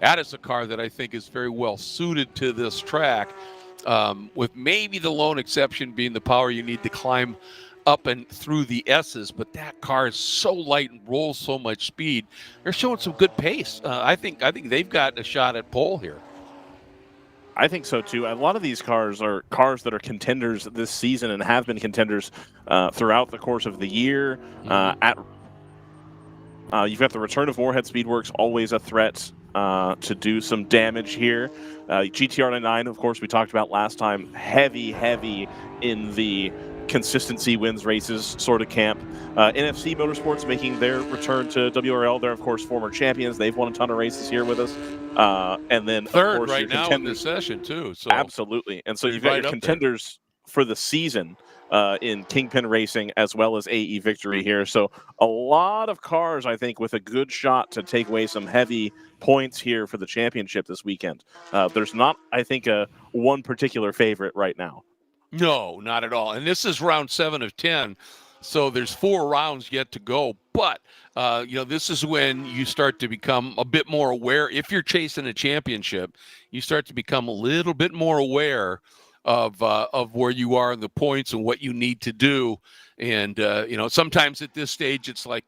That is a car that I think is very well suited to this track, with maybe the lone exception being the power you need to climb up and through the S's. But that car is so light and rolls so much speed. They're showing some good pace. I think they've got a shot at pole here. I think so too. A lot of these cars are cars that are contenders this season and have been contenders throughout the course of the year. You've got the return of Moorhead Speedworks, always a threat to do some damage here. GTR 99, of course, we talked about last time, heavy in the consistency wins races sort of camp. NFC Motorsports making their return to WRL. They're, of course, former champions. They've won a ton of races here with us. And then, third, of course, right now in this session, too. So absolutely. And so you've got your contenders for the season in Kingpin Racing as well as AE Victory here. So a lot of cars, I think, with a good shot to take away some heavy points here for the championship this weekend. There's not, I think, one particular favorite right now. No, not at all. And this is round 7 of 10. So there's 4 rounds yet to go. But, this is when you start to become a bit more aware. If you're chasing a championship, you start to become a little bit more aware of where you are in the points and what you need to do. And, sometimes at this stage, it's like,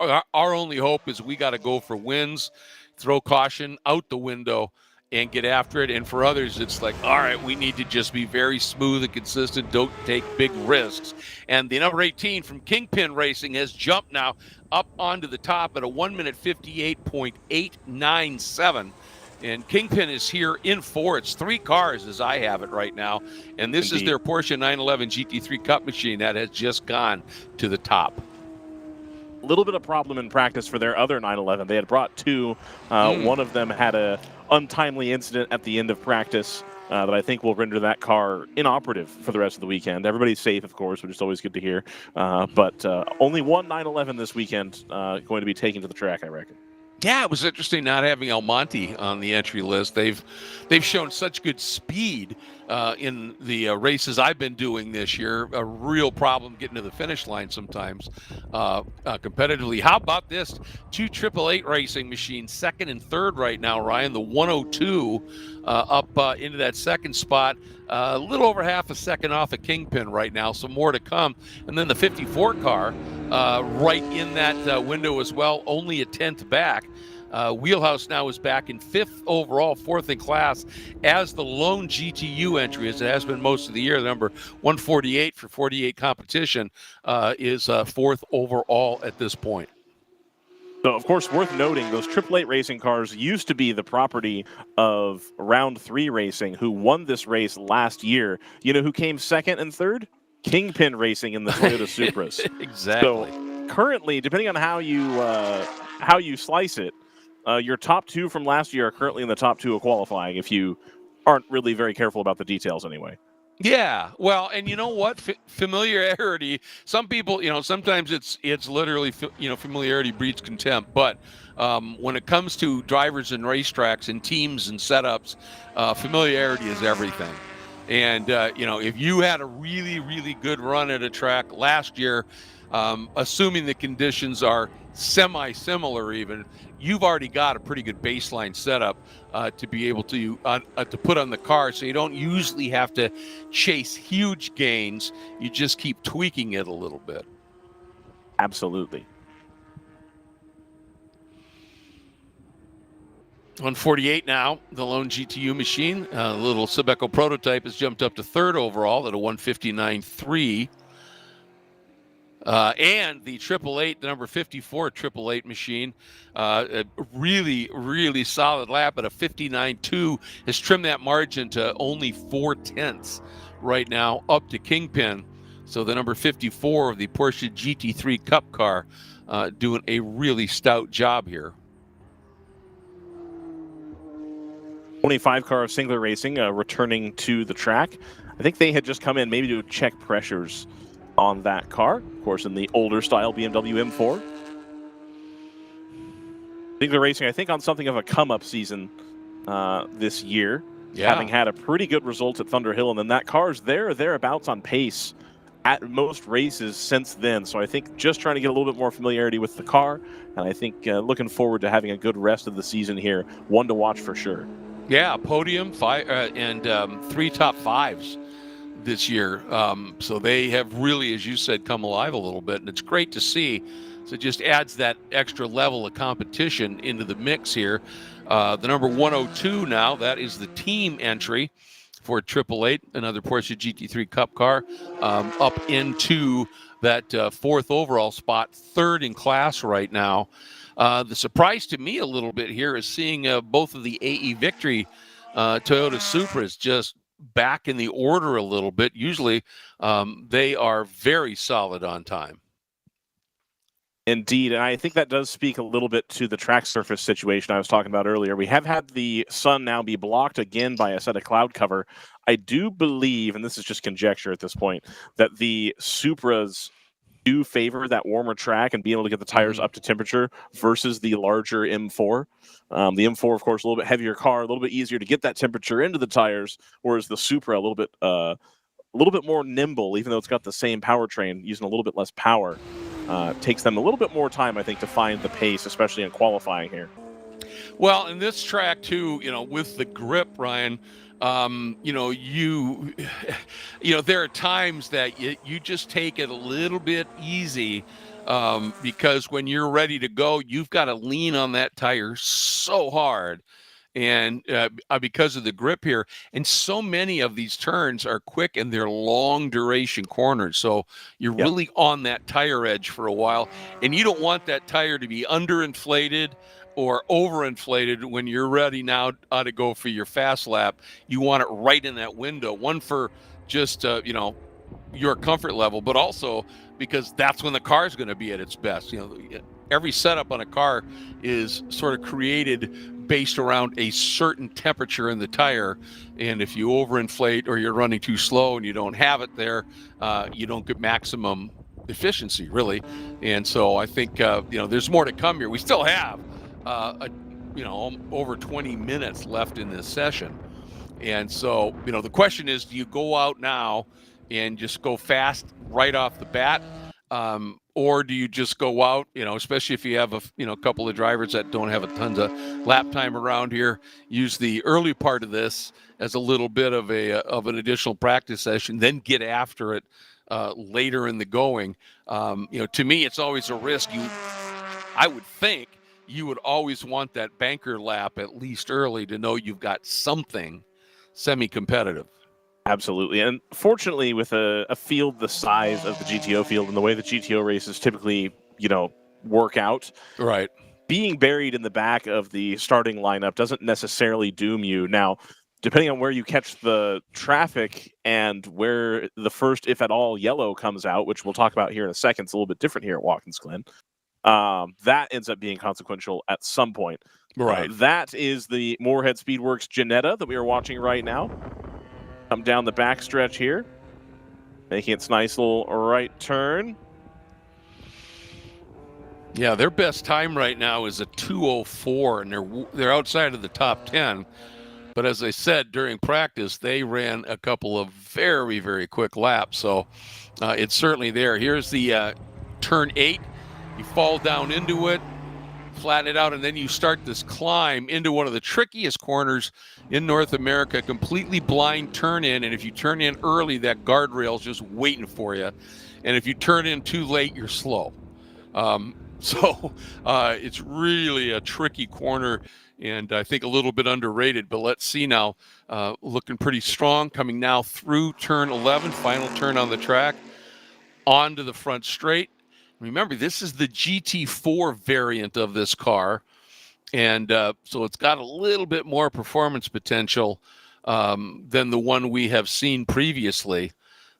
our only hope is we got to go for wins, throw caution out the window, and get after it. And for others, it's like, all right, we need to just be very smooth and consistent, don't take big risks. And the number 18 from Kingpin Racing has jumped now up onto the top at a 1:58.897. And Kingpin is here in 4. It's 3 cars as I have it right now. And this is their Porsche 911 GT3 Cup machine that has just gone to the top. A little bit of problem in practice for their other 911. They had brought 2. One of them had a untimely incident at the end of practice that I think will render that car inoperative for the rest of the weekend. Everybody's safe, of course, which is always good to hear. But only one 911 this weekend going to be taken to the track, I reckon. Yeah, it was interesting not having Almonte on the entry list. They've shown such good speed in the races I've been doing this year. A real problem getting to the finish line sometimes competitively. How about this? 2 888 racing machines, 2nd and 3rd right now, Ryan. The 102 up into that 2nd spot. A little over half a second off a Kingpin right now, so more to come. And then the 54 car right in that window as well, only a 10th back. Wheelhouse now is back in 5th overall, 4th in class as the lone GTU entry, as it has been most of the year. The number 148 for 48 competition is 4th overall at this point. So, of course, worth noting, those 888 racing cars used to be the property of Round 3 Racing, who won this race last year. You know who came 2nd and 3rd? Kingpin Racing in the Toyota Supras. Exactly. So, currently, depending on how you slice it, your top 2 from last year are currently in the top 2 of qualifying, if you aren't really very careful about the details anyway. Yeah, well, and you know what? Familiarity. Some people, sometimes it's literally, familiarity breeds contempt. But when it comes to drivers and racetracks and teams and setups, familiarity is everything. And if you had a really, really good run at a track last year, assuming the conditions are semi-similar even, you've already got a pretty good baseline setup to be able to put on the car, so you don't usually have to chase huge gains. You just keep tweaking it a little bit. Absolutely. 148 now, the lone GTU machine. A little Subeco prototype has jumped up to 3rd overall at a 159.3. And the 888, the number 54 888 machine, a really, really solid lap at a 59.2, has trimmed that margin to only 0.4 right now, up to Kingpin. So the number 54 of the Porsche GT3 Cup car doing a really stout job here. 25 car of Singler Racing returning to the track. I think they had just come in maybe to check pressures on that car, of course, in the older style BMW M4. Singler Racing, I think, on something of a come-up season this year, having had a pretty good result at Thunder Hill, and then that car's thereabouts on pace at most races since then. So I think just trying to get a little bit more familiarity with the car, and I think looking forward to having a good rest of the season here. One to watch for sure. Yeah, podium, and 3 top 5s this year. So they have really, as you said, come alive a little bit, and it's great to see. So it just adds that extra level of competition into the mix here. The number 102 now, that is the team entry for 888, another Porsche GT3 Cup car, up into that 4th overall spot, 3rd in class right now. The surprise to me a little bit here is seeing both of the AE Victory Toyota Supras just back in the order a little bit. Usually they are very solid on time. Indeed, and I think that does speak a little bit to the track surface situation I was talking about earlier. We have had the sun now be blocked again by a set of cloud cover. I do believe, and this is just conjecture at this point, that the Supras do favor that warmer track and being able to get the tires up to temperature versus the larger M4. The M4, of course, a little bit heavier car, a little bit easier to get that temperature into the tires, whereas the Supra a little bit more nimble, even though it's got the same powertrain, using a little bit less power. Takes them a little bit more time, I think, to find the pace, especially in qualifying here. Well, in this track too, with the grip, Ryan, there are times that you just take it a little bit easy because when you're ready to go, you've got to lean on that tire so hard. And because of the grip here, and so many of these turns are quick and they're long duration corners. So you're really on that tire edge for a while, and you don't want that tire to be underinflated or overinflated when you're ready now to go for your fast lap. You want it right in that window, one for just, your comfort level, but also because that's when the car is going to be at its best. Every setup on a car is sort of created based around a certain temperature in the tire, and if you overinflate or you're running too slow and you don't have it there, you don't get maximum efficiency, really. And so I think there's more to come here. We still have over 20 minutes left in this session, and so the question is, do you go out now and just go fast right off the bat? Or do you just go out, especially if you have a couple of drivers that don't have a tons of lap time around here, use the early part of this as a little bit of an additional practice session, then get after it later in the going. To me, it's always a risk. I would think you would always want that banker lap at least early to know you've got something semi-competitive. Absolutely. And fortunately, with a field the size of the GTO field and the way the GTO races typically, work out, right, being buried in the back of the starting lineup doesn't necessarily doom you. Now, depending on where you catch the traffic and where the first, if at all, yellow comes out, which we'll talk about here in a second, it's a little bit different here at Watkins Glen, that ends up being consequential at some point. Right. That is the Moorhead Speedworks Janetta that we are watching right now. Come down the backstretch here, making its nice little right turn. Yeah, their best time right now is a 2:04, and they're outside of the top 10. But as I said, during practice, they ran a couple of very, very quick laps. So it's certainly there. Here's the turn 8. You fall down into it, flatten it out, and then you start this climb into one of the trickiest corners in North America, completely blind turn in, and if you turn in early, that guardrail's just waiting for you, and if you turn in too late, you're slow. So it's really a tricky corner, and I think a little bit underrated, but let's see now. Looking pretty strong, coming now through turn 11, final turn on the track, onto the front straight. Remember, this is the GT4 variant of this car, and so it's got a little bit more performance potential than the one we have seen previously.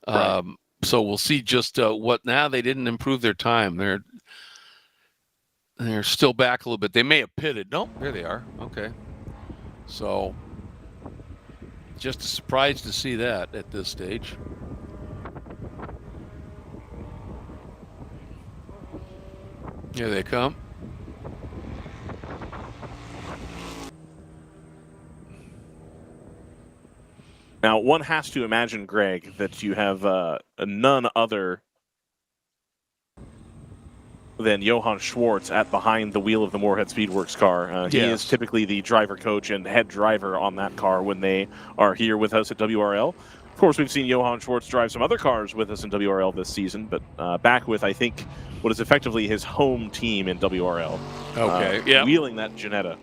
Right. So we'll see just what. Now they didn't improve their time. They're still back a little bit. They may have pitted. Nope, there they are. Okay. So just a surprise to see that at this stage. Here they come. Now, one has to imagine, Greg, that you have none other than Johann Schwartz at behind the wheel of the Moorhead Speedworks car. He is typically the driver coach and head driver on that car when they are here with us at WRL. Of course, we've seen Johann Schwartz drive some other cars with us in WRL this season, but back with, I think, what is effectively his home team in WRL. Okay, yeah. Wheeling that Jannetta.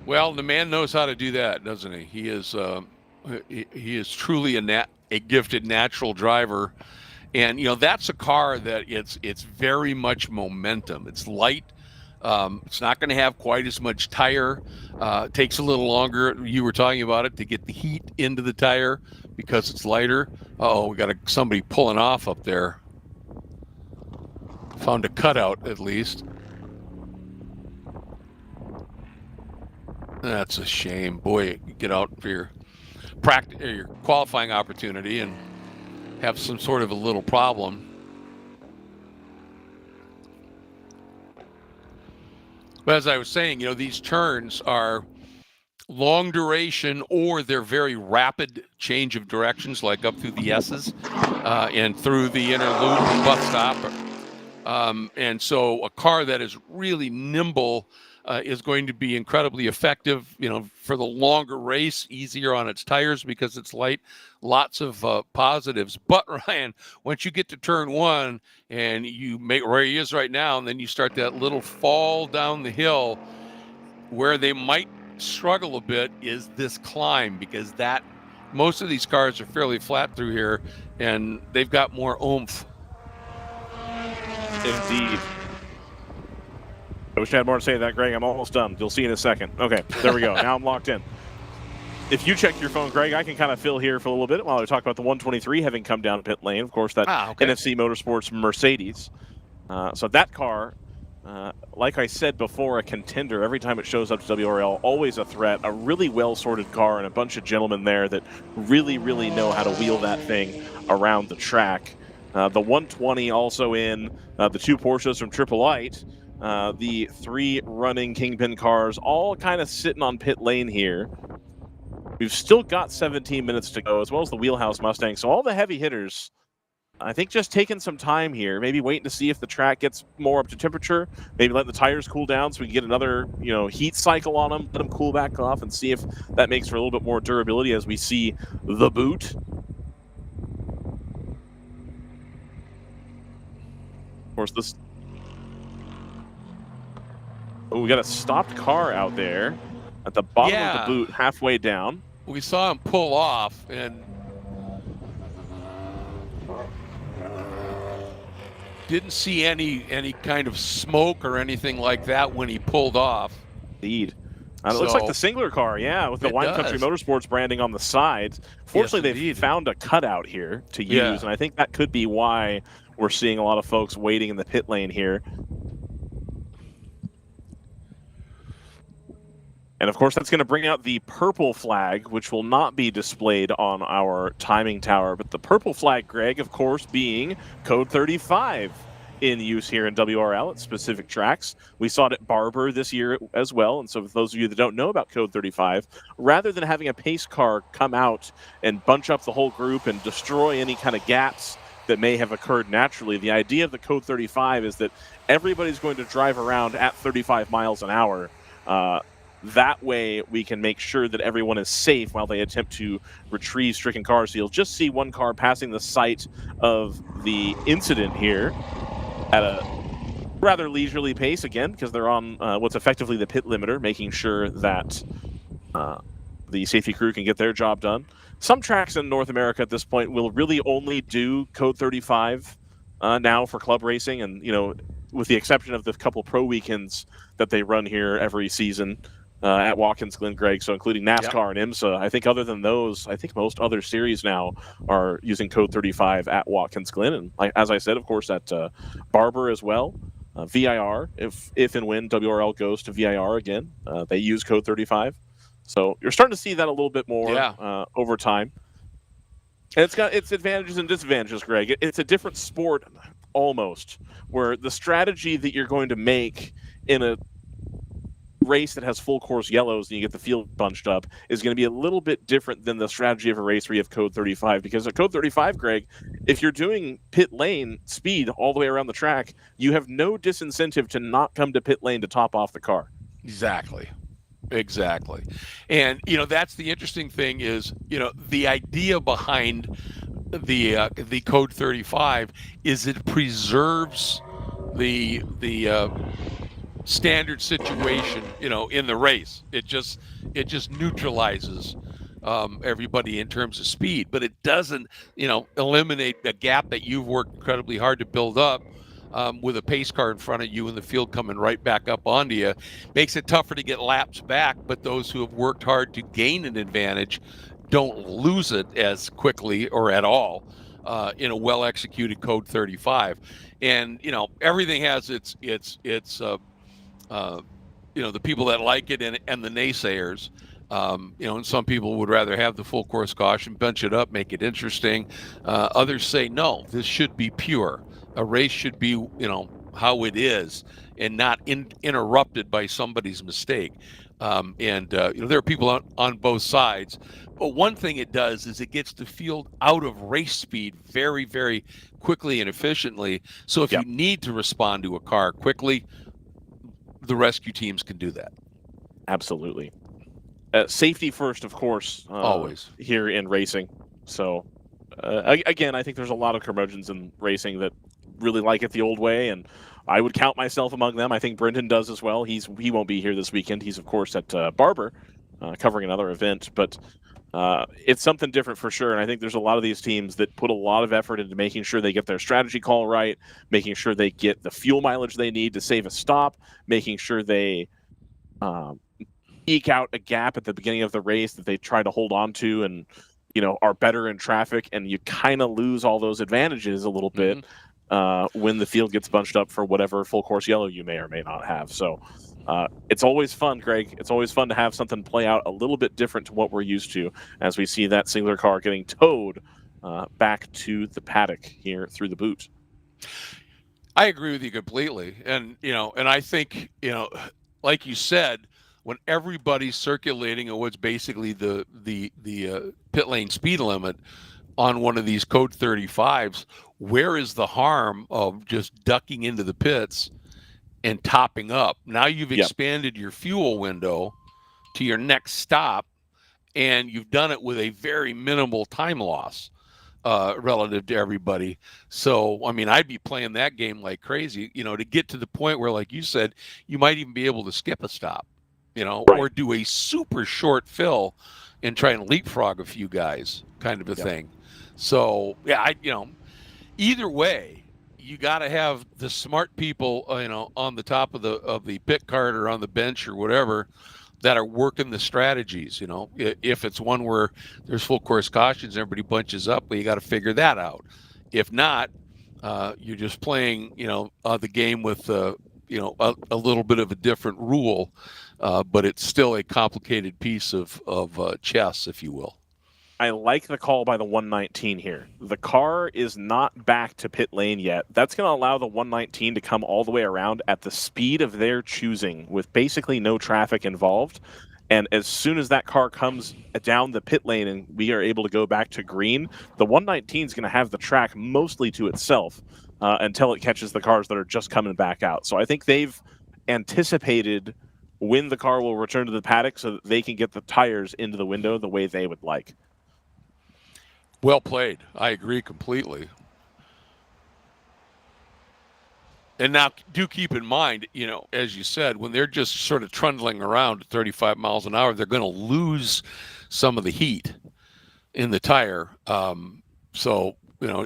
Well, the man knows how to do that, doesn't he? He is truly a gifted natural driver. And, you know, that's a car that it's very much momentum. It's light. It's not going to have quite as much tire. It takes a little longer. You were talking about it to get the heat into the tire because it's lighter. Uh-oh, we got somebody pulling off up there. Found a cutout, at least. That's a shame. Boy, you get out for your qualifying opportunity and have some sort of a little problem. But as I was saying, you know, these turns are long duration or they're very rapid change of directions, like up through the S's and through the inner loop bus stop. And so a car that is really nimble is going to be incredibly effective, you know, for the longer race, easier on its tires because it's light, lots of positives. But Ryan, once you get to turn one and you make where he is right now, and then you start that little fall down the hill, where they might struggle a bit is this climb, because most of these cars are fairly flat through here and they've got more oomph. Indeed. I wish I had more to say to that, Greg. I'm almost done. You'll see in a second. Okay, there we go. Now I'm locked in. If you check your phone, Greg, I can kind of fill here for a little bit while we talk about the 123 having come down pit lane. Of course, that NFC Motorsports Mercedes. So that car, like I said before, a contender. Every time it shows up to WRL, always a threat. A really well-sorted car and a bunch of gentlemen there that really, really know how to wheel that thing around the track. The 120 also in, the two Porsches from Triple Light. The three running Kingpin cars all kind of sitting on pit lane here. We've still got 17 minutes to go, as well as the Wheelhouse Mustang. So all the heavy hitters, I think, just taking some time here, maybe waiting to see if the track gets more up to temperature, maybe letting the tires cool down so we can get another, you know, heat cycle on them, let them cool back off and see if that makes for a little bit more durability as we see the boot. Of course, this... Oh, we got a stopped car out there at the bottom of the boot, halfway down. We saw him pull off, and didn't see any kind of smoke or anything like that when he pulled off. Indeed. It looks like the Singler car, with the Wine Country Motorsports branding on the sides. Fortunately, they've found a cutout here to use, and I think that could be why we're seeing a lot of folks waiting in the pit lane here. And of course, that's going to bring out the purple flag, which will not be displayed on our timing tower. But the purple flag, Greg, of course, being code 35 in use here in WRL at specific tracks. We saw it at Barber this year as well. And so for those of you that don't know about code 35, rather than having a pace car come out and bunch up the whole group and destroy any kind of gaps that may have occurred naturally, the idea of the code 35 is that everybody's going to drive around at 35 miles an hour. That way we can make sure that everyone is safe while they attempt to retrieve stricken cars. So you'll just see one car passing the site of the incident here at a rather leisurely pace, again, because they're on what's effectively the pit limiter, making sure that the safety crew can get their job done. Some tracks in North America at this point will really only do code 35 now for club racing, and, you know, with the exception of the couple pro weekends that they run here every season at Watkins Glen, Greg, so including NASCAR and IMSA. I think other than those, I think most other series now are using code 35 at Watkins Glen. And as I said, of course, at Barber as well. VIR, if and when WRL goes to VIR again, they use code 35. So you're starting to see that a little bit more over time. And it's got its advantages and disadvantages, Greg. It's a different sport almost, where the strategy that you're going to make in a race that has full course yellows and you get the field bunched up is going to be a little bit different than the strategy of a race where you have code 35. Because at code 35, Greg, if you're doing pit lane speed all the way around the track, you have no disincentive to not come to pit lane to top off the car. Exactly. And, that's the interesting thing is, the idea behind the code 35 is it preserves the standard situation, in the race. It just neutralizes everybody in terms of speed, but it doesn't, eliminate the gap that you've worked incredibly hard to build up. With a pace car in front of you and the field coming right back up onto you, makes it tougher to get laps back. But those who have worked hard to gain an advantage don't lose it as quickly or at all in a well-executed code 35. And everything has its the people that like it and the naysayers. And some people would rather have the full course caution, bunch it up, make it interesting. Others say no, this should be pure. A race should be, how it is, and not interrupted by somebody's mistake. There are people on both sides. But one thing it does is it gets the field out of race speed very, very quickly and efficiently. So if you need to respond to a car quickly, the rescue teams can do that. Absolutely. Safety first, of course. Always. Here in racing. So, again, I think there's a lot of curmudgeons in racing that really like it the old way, and I would count myself among them. I think Brendan does as well. He won't be here this weekend. He's, of course, at Barber covering another event, but it's something different for sure. And I think there's a lot of these teams that put a lot of effort into making sure they get their strategy call right, making sure they get the fuel mileage they need to save a stop, making sure they eke out a gap at the beginning of the race that they try to hold on to and, are better in traffic. And you kind of lose all those advantages a little bit when the field gets bunched up for whatever full course yellow you may or may not have. So it's always fun, Greg. It's always fun to have something play out a little bit different to what we're used to as we see that singular car getting towed back to the paddock here through the boot. I agree with you completely. And, and I think, like you said, when everybody's circulating at what's basically the pit lane speed limit on one of these code 35s, where is the harm of just ducking into the pits and topping up? Now you've expanded your fuel window to your next stop, and you've done it with a very minimal time loss relative to everybody. So, I'd be playing that game like crazy, to get to the point where, like you said, you might even be able to skip a stop, or do a super short fill and try and leapfrog a few guys, kind of a thing. So, either way, you got to have the smart people, on the top of the pit cart or on the bench or whatever, that are working the strategies. If it's one where there's full course cautions, everybody bunches up, well, you got to figure that out. If not, you're just playing, the game with, a little bit of a different rule, but it's still a complicated piece of chess, if you will. I like the call by the 119 here. The car is not back to pit lane yet. That's going to allow the 119 to come all the way around at the speed of their choosing with basically no traffic involved. And as soon as that car comes down the pit lane and we are able to go back to green, the 119 is going to have the track mostly to itself until it catches the cars that are just coming back out. So I think they've anticipated when the car will return to the paddock so that they can get the tires into the window the way they would like. Well played. I agree completely. And now do keep in mind, as you said, when they're just sort of trundling around at 35 miles an hour, they're going to lose some of the heat in the tire. So,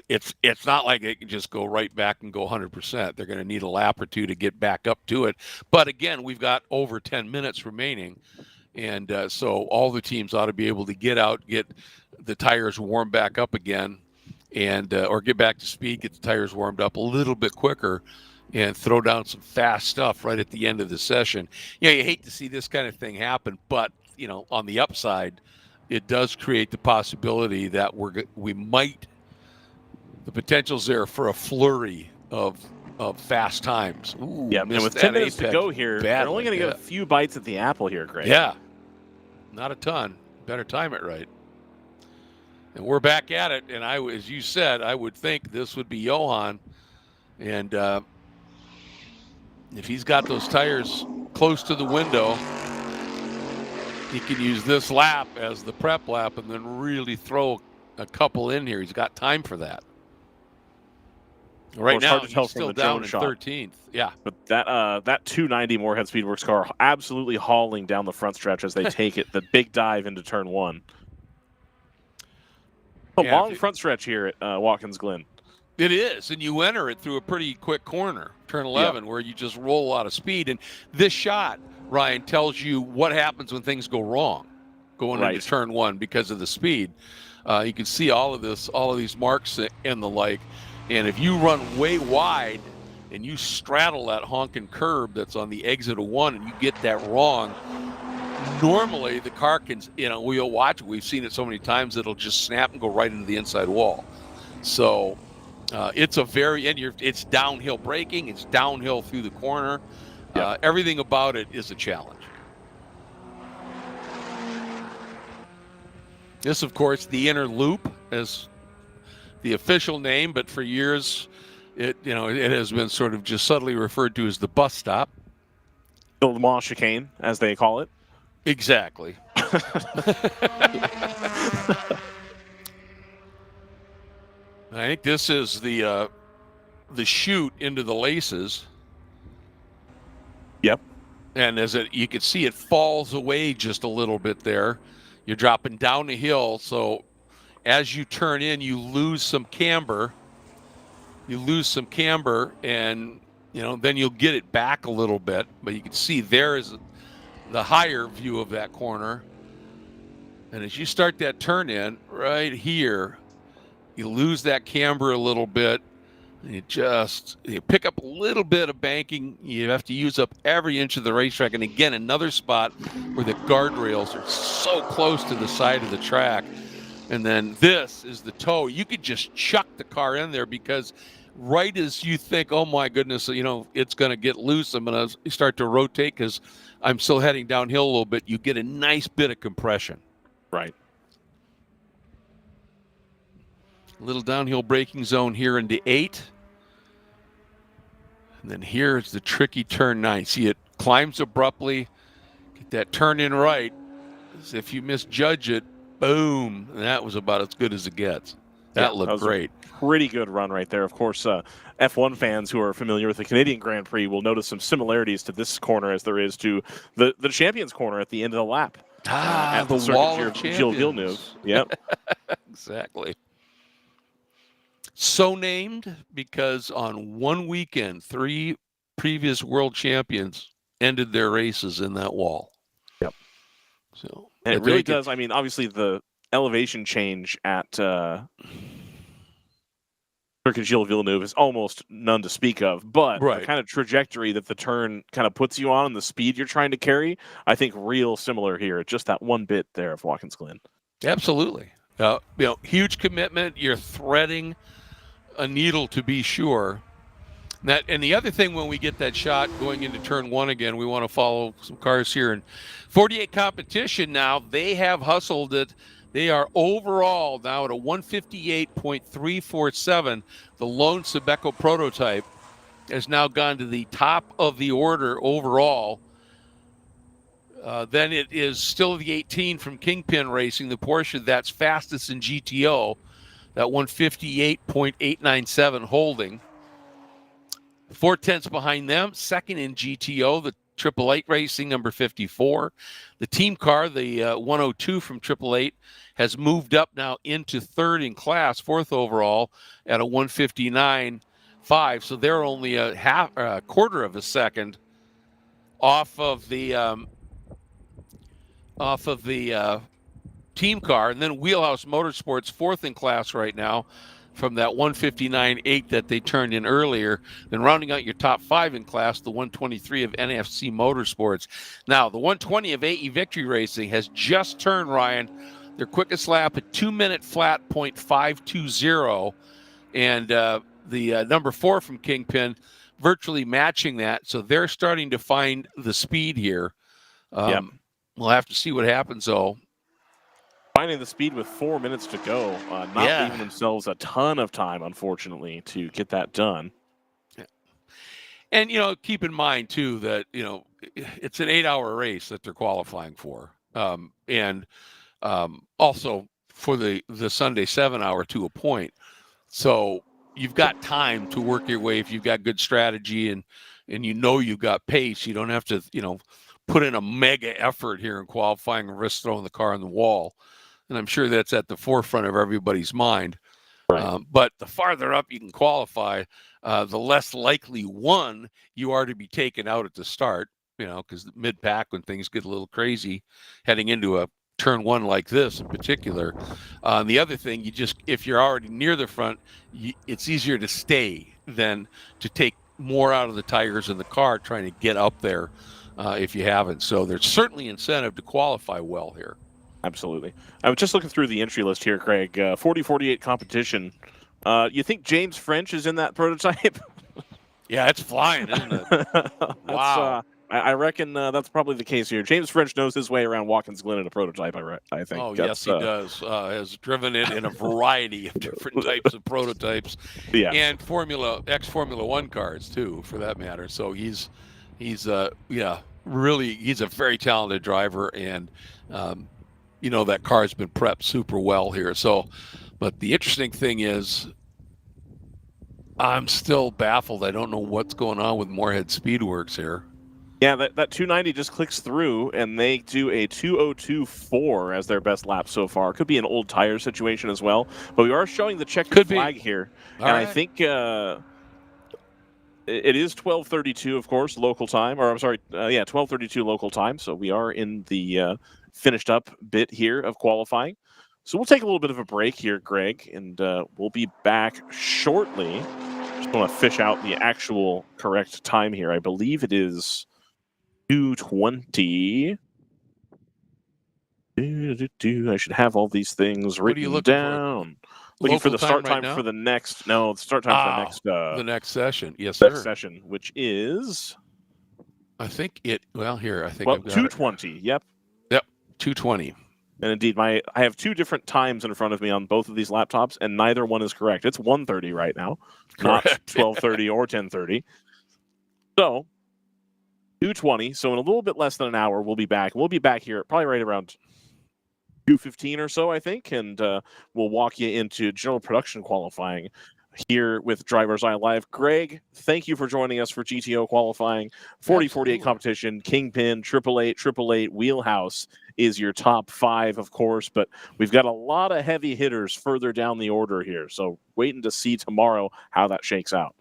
it's not like they can just go right back and go 100%. They're going to need a lap or two to get back up to it. But again, we've got over 10 minutes remaining. And so all the teams ought to be able to get out, get the tires warmed back up again, and or get back to speed, get the tires warmed up a little bit quicker, and throw down some fast stuff right at the end of the session. You hate to see this kind of thing happen, but on the upside, it does create the possibility that the potential's there for a flurry of of fast times. Ooh, Yeah, and missed with that 10 minutes to apex go here, they're only badly. going to get a few bites at the apple here, Greg. Yeah, not a ton. Better time it right. And we're back at it. And as you said, I would think this would be Johan. And if he's got those tires close to the window, he can use this lap as the prep lap and then really throw a couple in here. He's got time for that. Right now, he's still down in 13th. Yeah. But that 290 Moorhead Speedworks car absolutely hauling down the front stretch as they take it, the big dive into turn 1. A long front stretch here at Watkins Glen. It is, and you enter it through a pretty quick corner, turn 11, where you just roll a lot of speed. And this shot, Ryan, tells you what happens when things go wrong going into turn 1 because of the speed. You can see all of these marks and the like. And if you run way wide and you straddle that honking curb that's on the exit of 1 and you get that wrong, normally the car can, we'll watch it. We've seen it so many times it'll just snap and go right into the inside wall. So it's it's downhill braking. It's downhill through the corner. Everything about it is a challenge. This, of course, the inner loop is the official name, but for years it has been sort of just subtly referred to as the bus stop. The Le Mans chicane, as they call it. Exactly. I think this is the chute into the laces. Yep. And you can see it falls away just a little bit there. You're dropping down the hill, so as you turn in, you lose some camber. And then you'll get it back a little bit. But you can see there is the higher view of that corner. And as you start that turn in right here, you lose that camber a little bit. And you pick up a little bit of banking. You have to use up every inch of the racetrack. And again, another spot where the guardrails are so close to the side of the track. And then this is the toe. You could just chuck the car in there because right as you think, oh my goodness, it's going to get loose, I'm going to start to rotate because I'm still heading downhill a little bit, you get a nice bit of compression. Right. Little downhill braking zone here into 8. And then here's the tricky turn 9. See, it climbs abruptly. Get that turn in right. As if you misjudge it, boom. And that was about as good as it gets. That looked great. Pretty good run right there. Of course, F1 fans who are familiar with the Canadian Grand Prix will notice some similarities to this corner as there is to the Champions Corner at the end of the lap. At the wall of champions. Gilles Villeneuve. Yep. Exactly. So named because on one weekend, 3 previous world champions ended their races in that wall. Yep. So, and it really does. I mean, obviously the elevation change at Circuit Gilles Villeneuve is almost none to speak of, but the kind of trajectory that the turn kind of puts you on and the speed you're trying to carry, I think real similar here. Just that one bit there of Watkins Glen. Absolutely. Huge commitment. You're threading a needle to be sure. And the other thing, when we get that shot going into turn 1 again, we want to follow some cars here. And 48 competition now, they have hustled it. They are overall now at a 158.347. The lone Sebeco prototype has now gone to the top of the order overall. Then it is still the 18 from Kingpin Racing, the Porsche that's fastest in GTO, that 158.897 holding. 4/10 behind them, second in GTO, the 888 Racing, number 54. The team car, the 102 from 888, has moved up now into third in class, fourth overall at a 159.5. So they're only a quarter of a second off of the team car. And then Wheelhouse Motorsports, fourth in class right now, from that 159.8 that they turned in earlier. Then rounding out your top 5 in class, the 123 of NFC Motorsports. Now, the 120 of AE Victory Racing has just turned, Ryan, their quickest lap at 2-minute flat .520. And the number 4 from Kingpin virtually matching that. So they're starting to find the speed here. Yep. We'll have to see what happens, though. Finding the speed with 4 minutes to go, not leaving themselves a ton of time, unfortunately, to get that done. Yeah. And, keep in mind, too, that, it's an 8-hour race that they're qualifying for. And also for the Sunday 7-hour to a point. So you've got time to work your way if you've got good strategy and you've got pace. You don't have to, put in a mega effort here in qualifying and risk throwing the car on the wall. And I'm sure that's at the forefront of everybody's mind. Right. But the farther up you can qualify, the less likely, one, you are to be taken out at the start, because the mid-pack, when things get a little crazy heading into a turn one like this in particular. The other thing, if you're already near the front, it's easier to stay than to take more out of the tires in the car trying to get up there if you haven't. So there's certainly incentive to qualify well here. Absolutely. I was just looking through the entry list here, Craig. 40-48 competition. You think James French is in that prototype? Yeah, it's flying, isn't it? Wow. I reckon that's probably the case here. James French knows his way around Watkins Glen in a prototype, I think. Oh, yes, he does. Has driven it in a variety of different types of prototypes. Yes. And Formula One cars, too, for that matter. So he's really, he's a very talented driver. And, that car's been prepped super well here. So, but the interesting thing is, I'm still baffled. I don't know what's going on with Moorhead Speedworks here. Yeah, that 290 just clicks through, and they do a 2:02.4 as their best lap so far. Could be an old tire situation as well, but we are showing the checkered flag here, and right. I think it is 12:32, of course, local time. Or I'm sorry, 12:32 local time. So we are in the finished up bit here of qualifying. So we'll take a little bit of a break here, Greg, and we'll be back shortly. Just want to fish out the actual correct time here. I believe it is 2:20. I should have all these things written down. Looking for the start time for the next. No, the start time for the next. The next session, yes, sir. Next session, which is. I think it. Well, here I think. Well, 2:20. Yep. 2:20. And indeed, I have two different times in front of me on both of these laptops, and neither one is correct. It's 1:30 right now, correct. Not 12:30 or 10:30. So. 2:20, so in a little bit less than an hour, we'll be back. We'll be back here probably right around 2:15 or so, I think, and we'll walk you into general production qualifying here with DriversEye Live. Greg, thank you for joining us for GTO qualifying. 40-48 competition, Kingpin, 888, Wheelhouse is your top 5, of course, but we've got a lot of heavy hitters further down the order here, so waiting to see tomorrow how that shakes out.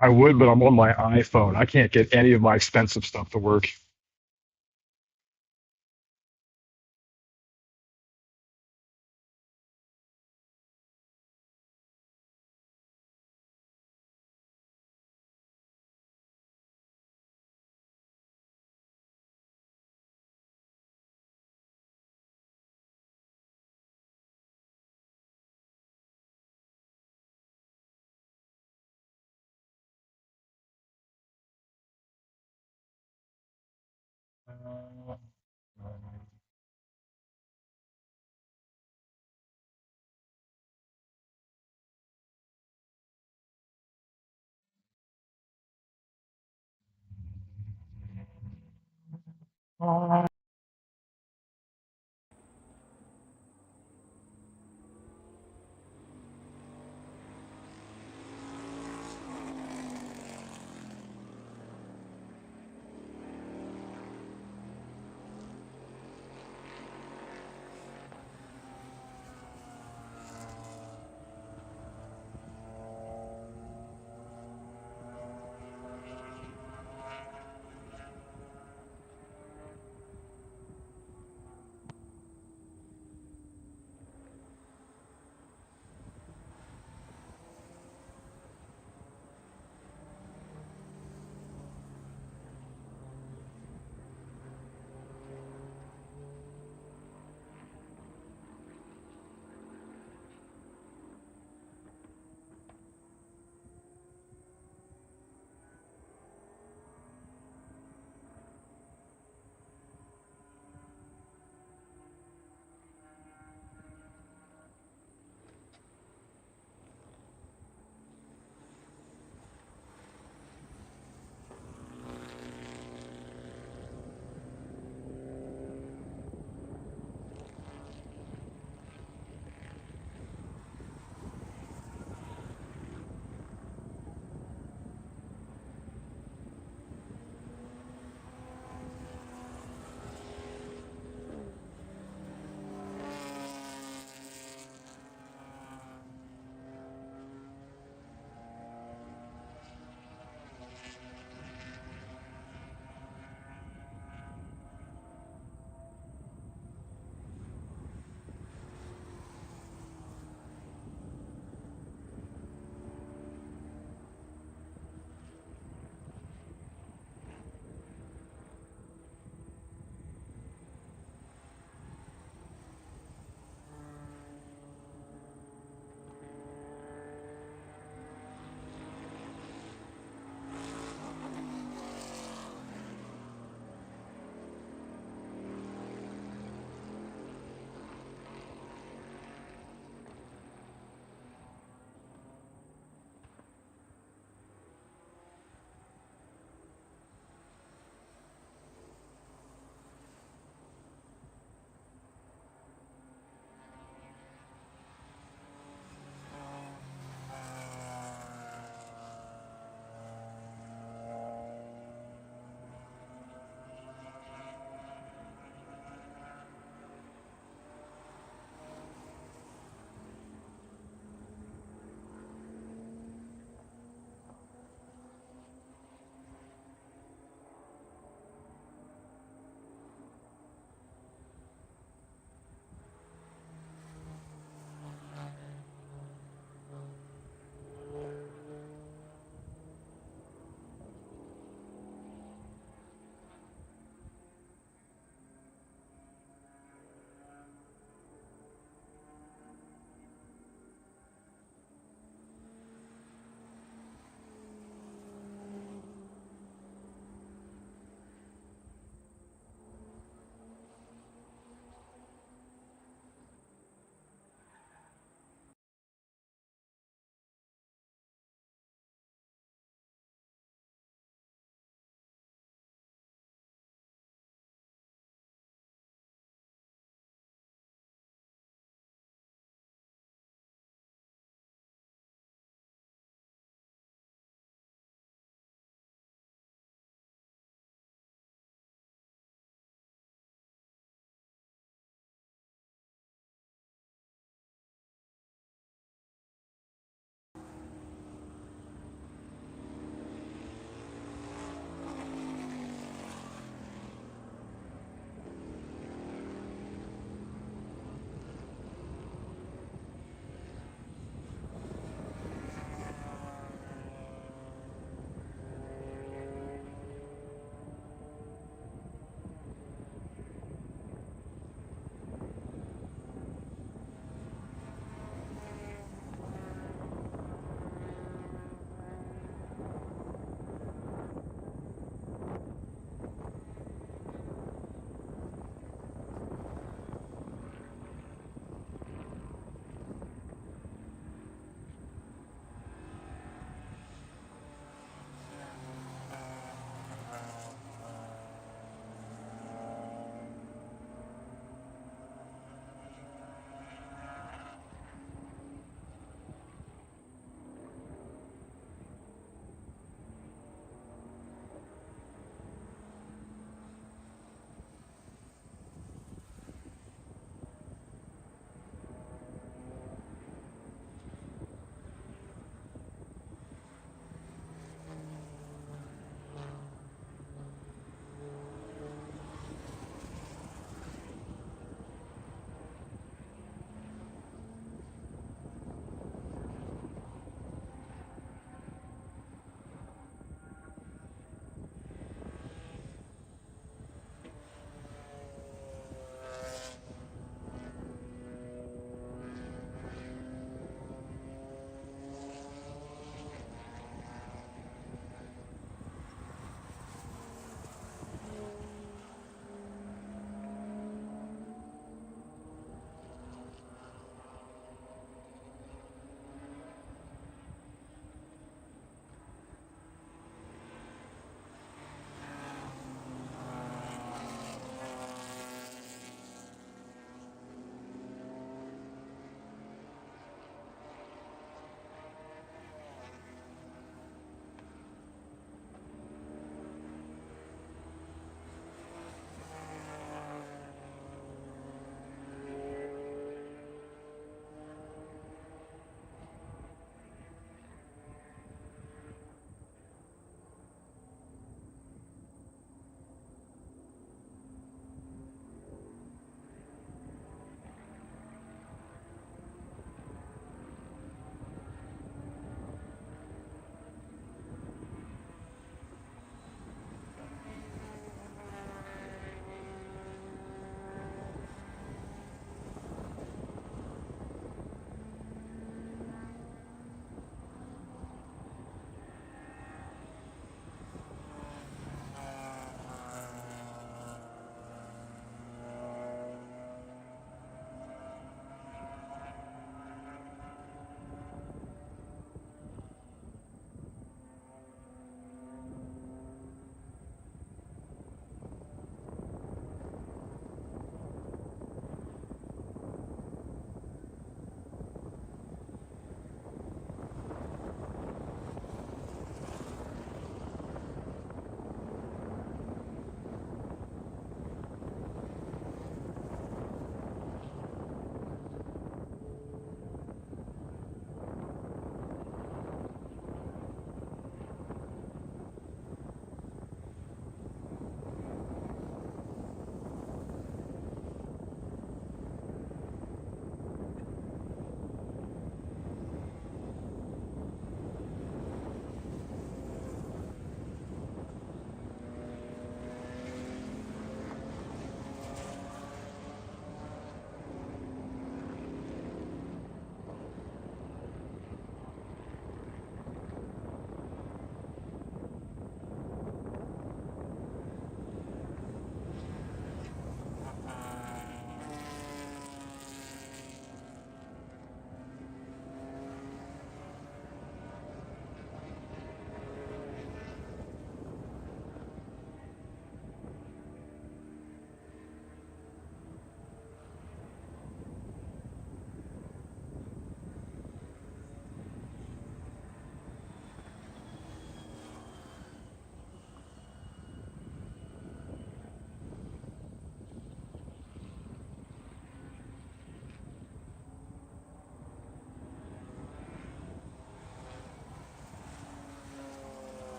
I would, but I'm on my iPhone. I can't get any of my expensive stuff to work.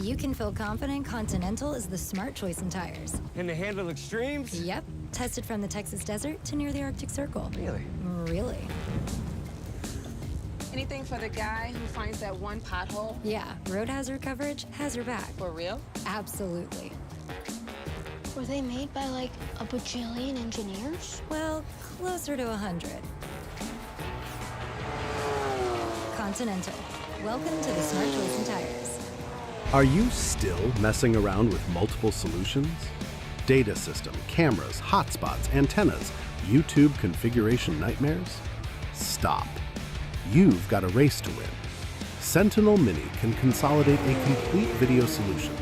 you can feel confident Continental is the smart choice in tires. And to handle extremes? Yep. Tested from the Texas desert to near the Arctic Circle. Really? Really. Anything for the guy who finds that one pothole? Yeah, road hazard coverage has your back. For real? Absolutely. Were they made by like a bajillion engineers? Well, closer to 100. Continental. Welcome to the smart choice in tires. Are you still messing around with multiple solutions? Data system, cameras, hotspots, antennas, YouTube configuration nightmares? Stop. You've got a race to win. Sentinel Mini can consolidate a complete video solution,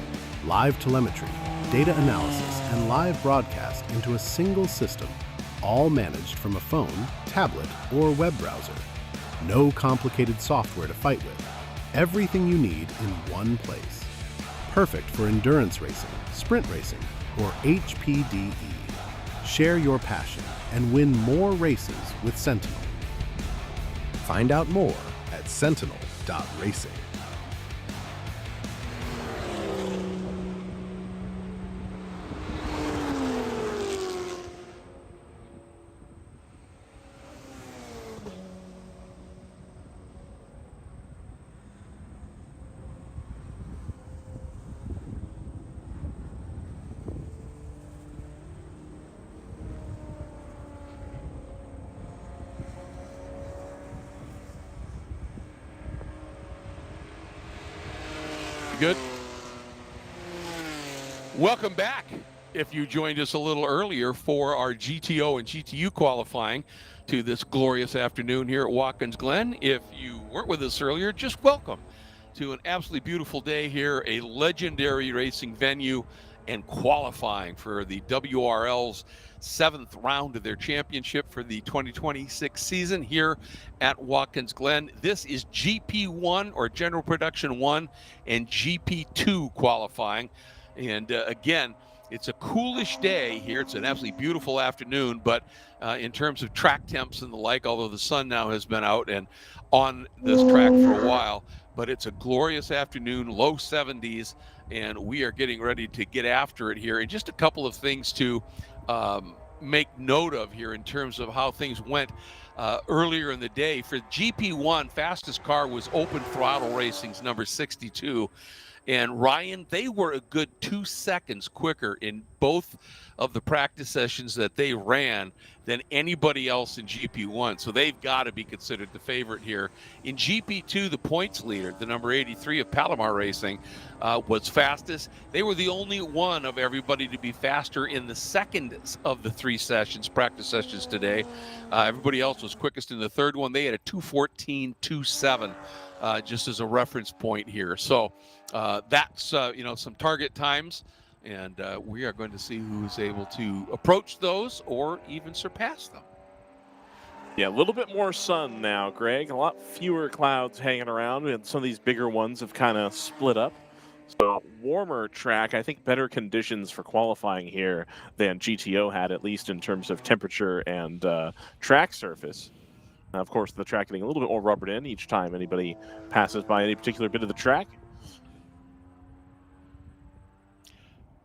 live telemetry, data analysis, and live broadcast into a single system, all managed from a phone, tablet, or web browser. No complicated software to fight with. Everything you need in one place. Perfect for endurance racing, sprint racing, or HPDE. Share your passion and win more races with Sentinel. Find out more at sentinel.racing. Good. Welcome back. If you joined us a little earlier for our GTO and GTU qualifying to this glorious afternoon here at Watkins Glen, if you weren't with us earlier, just welcome to an absolutely beautiful day here, a legendary racing venue and qualifying for the WRL's 7th round of their championship for the 2026 season here at Watkins Glen. This is GP1 or General Production 1 and GP2 qualifying. And again, it's a coolish day here. It's an absolutely beautiful afternoon, but in terms of track temps and the like, although the sun now has been out and on this track for a while, but it's a glorious afternoon, low 70s, and we are getting ready to get after it here. And just a couple of things to make note of here in terms of how things went earlier in the day. For GP1, fastest car was Open Throttle Racing's number 62. And Ryan, they were a good 2 seconds quicker in both of the practice sessions that they ran than anybody else in GP1. So they've got to be considered the favorite here. In GP2, the points leader, the number 83 of Palomar Racing, was fastest. They were the only one of everybody to be faster in the second of the 3 sessions, practice sessions today. Everybody else was quickest in the third one. They had a 2:14.27 just as a reference point here. So that's some target times, and we are going to see who's able to approach those or even surpass them. Yeah, a little bit more sun now, Greg. A lot fewer clouds hanging around, and some of these bigger ones have kind of split up. So warmer track, I think better conditions for qualifying here than GTO had, at least in terms of temperature and track surface. Of course, the track getting a little bit more rubbered in each time anybody passes by any particular bit of the track.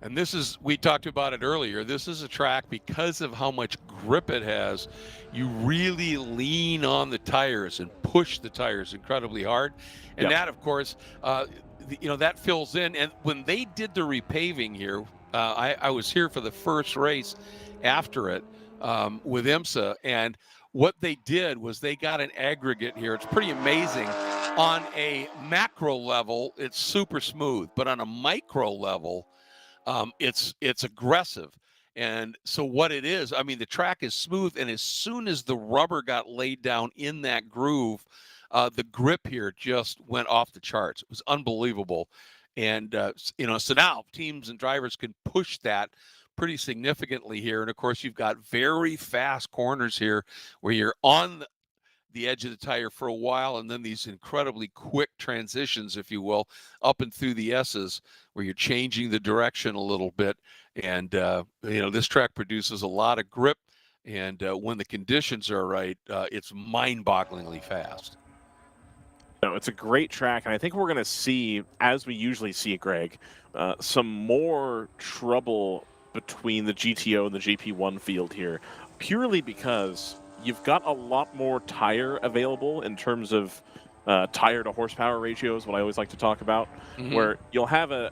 And this is, we talked about it earlier, this is a track, because of how much grip it has, you really lean on the tires and push the tires incredibly hard. And that, of course, that fills in. And when they did the repaving here, I was here for the first race after it with IMSA, and what they did was they got an aggregate here. It's pretty amazing. On a macro level, it's super smooth, but on a micro level, it's aggressive. And so what it is, I mean, the track is smooth, and as soon as the rubber got laid down in that groove, the grip here just went off the charts. It was unbelievable. And, so now teams and drivers can push that pretty significantly here. And of course, you've got very fast corners here where you're on the edge of the tire for a while, and then these incredibly quick transitions, if you will, up and through the S's where you're changing the direction a little bit. And, this track produces a lot of grip. And when the conditions are right, it's mind-bogglingly fast. No, it's a great track, and I think we're going to see, as we usually see, Greg, some more trouble between the GTO and the GP1 field here, purely because you've got a lot more tire available in terms of tire to horsepower ratios, what I always like to talk about, where you'll have a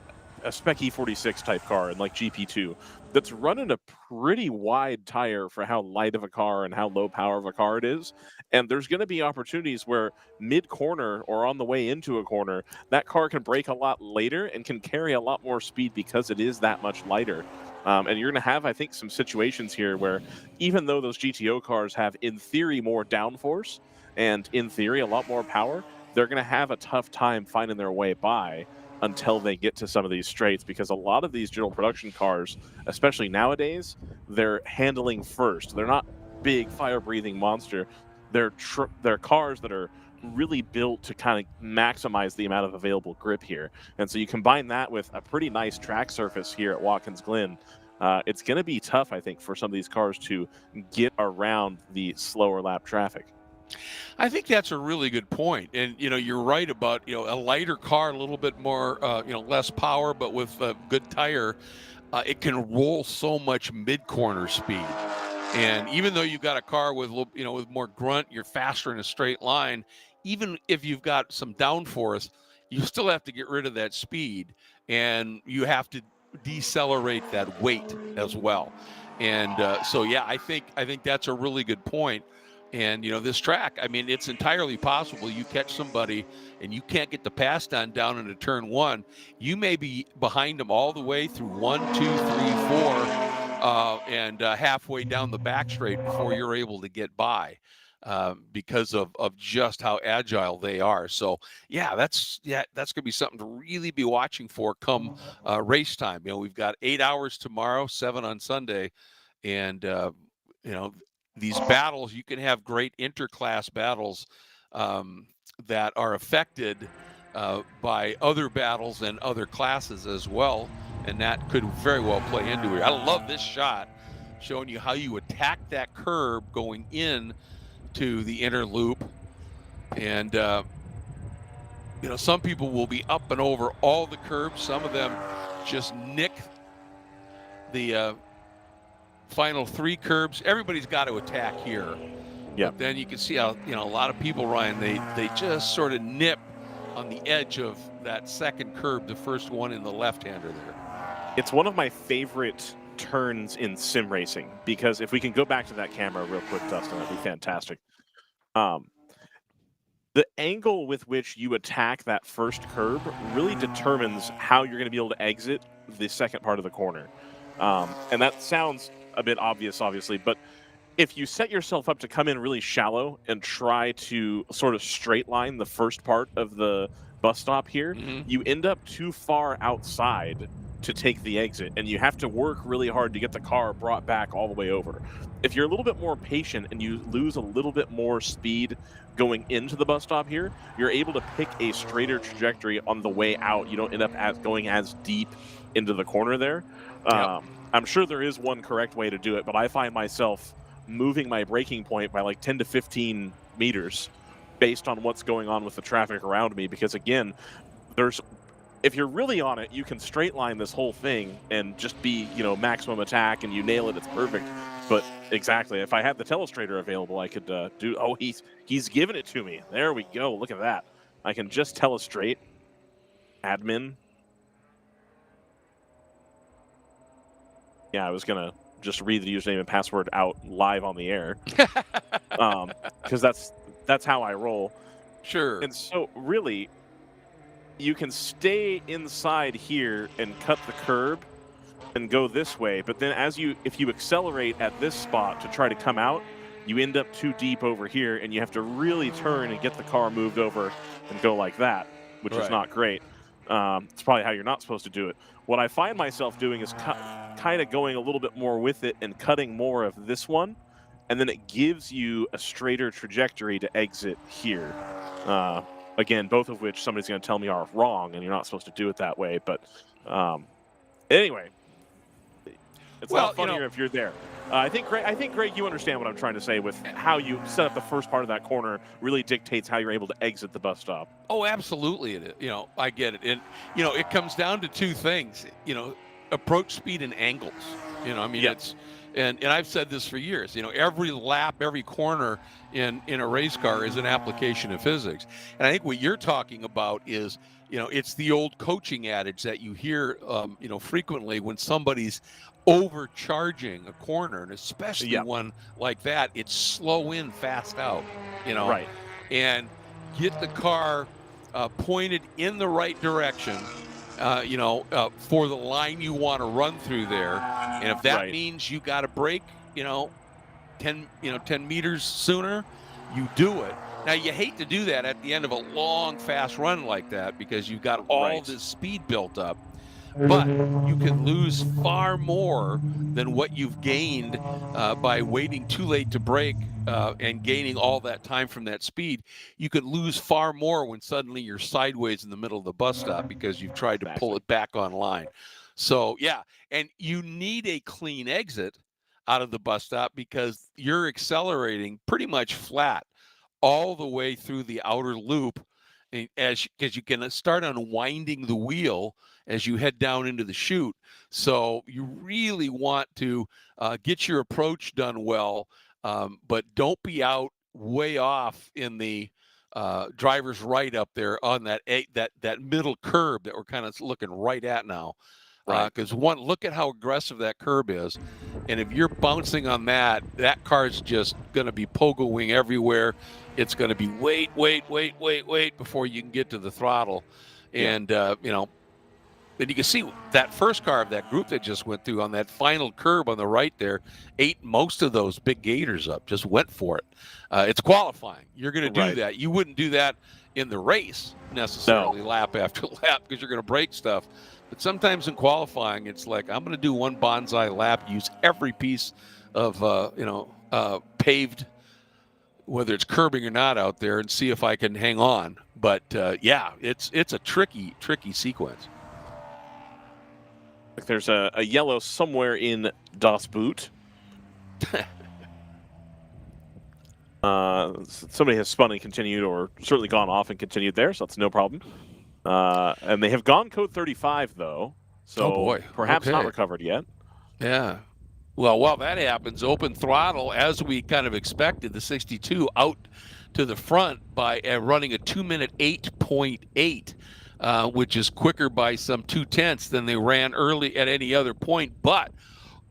Spec E46 type car in like GP2 that's running a pretty wide tire for how light of a car and how low power of a car it is. And there's going to be opportunities where mid-corner or on the way into a corner, that car can brake a lot later and can carry a lot more speed because it is that much lighter. And you're going to have, I think, some situations here where even though those GTO cars have, in theory, more downforce and, in theory, a lot more power, they're going to have a tough time finding their way by until they get to some of these straights, because a lot of these general production cars, especially nowadays, they're handling first. They're not big fire-breathing monster. They're cars that are really built to kind of maximize the amount of available grip here. And so you combine that with a pretty nice track surface here at Watkins Glen. It's going to be tough, I think, for some of these cars to get around the slower lap traffic. I think that's a really good point. And, you're right about, a lighter car, a little bit more, less power, but with a good tire, it can roll so much mid-corner speed. And even though you've got a car with, with more grunt, you're faster in a straight line, even if you've got some downforce, you still have to get rid of that speed, and you have to decelerate that weight as well. And so, yeah, I think that's a really good point. And, this track, I mean, it's entirely possible you catch somebody and you can't get the pass down into turn one. You may be behind them all the way through 1, 2, 3, 4, and halfway down the back straight before you're able to get by because of just how agile they are. So, that's going to be something to really be watching for come race time. We've got 8 hours tomorrow, 7 on Sunday, and, these battles, you can have great interclass battles that are affected by other battles and other classes as well, and that could very well play into it. I love this shot showing you how you attack that curb going in to the inner loop. And, some people will be up and over all the curbs. Some of them just nick the final 3 curbs. Everybody's got to attack here. Yeah. But then you can see how, a lot of people, Ryan, they just sort of nip on the edge of that second curb, the first one in the left-hander there. It's one of my favorite turns in sim racing, because if we can go back to that camera real quick, Dustin, that'd be fantastic. The angle with which you attack that first curb really determines how you're going to be able to exit the second part of the corner. And that sounds a bit obvious, obviously, but if you set yourself up to come in really shallow and try to sort of straight line the first part of the bus stop here, you end up too far outside to take the exit, and you have to work really hard to get the car brought back all the way over. If you're a little bit more patient and you lose a little bit more speed going into the bus stop here, you're able to pick a straighter trajectory on the way out. You don't end up going as deep into the corner there. I'm sure there is one correct way to do it, but I find myself moving my braking point by like 10 to 15 meters based on what's going on with the traffic around me, because again, if you're really on it, you can straight line this whole thing and just be, maximum attack, and you nail it, it's perfect. But exactly, if I had the telestrator available, I could do. Oh, he's giving it to me. There we go. Look at that. I can just telestrate. Admin. Yeah, I was gonna just read the username and password out live on the air, because that's how I roll. Sure. And so really, you can stay inside here and cut the curb and go this way, but then if you accelerate at this spot to try to come out, you end up too deep over here, and you have to really turn and get the car moved over and go like that, which is not great. It's probably how you're not supposed to do it. What I find myself doing is kind of going a little bit more with it and cutting more of this one, and then it gives you a straighter trajectory to exit here. Again, both of which somebody's going to tell me are wrong, and you're not supposed to do it that way. But anyway, It's Well, not funnier if you're there. I think, Greg, you understand what I'm trying to say with how you set up the first part of that corner really dictates how you're able to exit the bus stop. Oh, absolutely. I get it. And, it comes down to two things, approach speed and angles. It's, and I've said this for years, every lap, every corner in a race car is an application of physics. And I think what you're talking about is, it's the old coaching adage that you hear, frequently when somebody's overcharging a corner, and especially one like that, it's slow in, fast out, Right. and get the car pointed in the right direction, for the line you want to run through there. And if that means you got to brake, 10 meters sooner, you do it. Now, you hate to do that at the end of a long, fast run like that because you've got all this speed built up. But you can lose far more than what you've gained by waiting too late to brake and gaining all that time from that speed. You could lose far more when suddenly you're sideways in the middle of the bus stop because you've tried to pull it back online. So, and you need a clean exit out of the bus stop because you're accelerating pretty much flat all the way through the outer loop because you can start unwinding the wheel as you head down into the chute. So you really want to get your approach done well, but don't be out way off in the driver's right up there on that middle curb that we're kind of looking right at now. Because look at how aggressive that curb is. And if you're bouncing on that car's just going to be pogoing everywhere. It's going to be wait before you can get to the throttle. And, and you can see that first car of that group that just went through on that final curb on the right there, ate most of those big gators up, just went for it. It's qualifying. You're going to do that. You wouldn't do that in the race necessarily lap after lap because you're going to break stuff. But sometimes in qualifying, it's like, I'm going to do one bonsai lap, use every piece of, paved, whether it's curbing or not out there, and see if I can hang on. But, it's a tricky sequence. Like there's a yellow somewhere in Das Boot. Somebody has spun and continued, or certainly gone off and continued there, so that's no problem. And they have gone code 35, though, so perhaps not recovered yet. Yeah. Well, while that happens, open throttle, as we kind of expected, the 62 out to the front by running a 2-minute 8.8. Which is quicker by some 0.2 than they ran early at any other point. But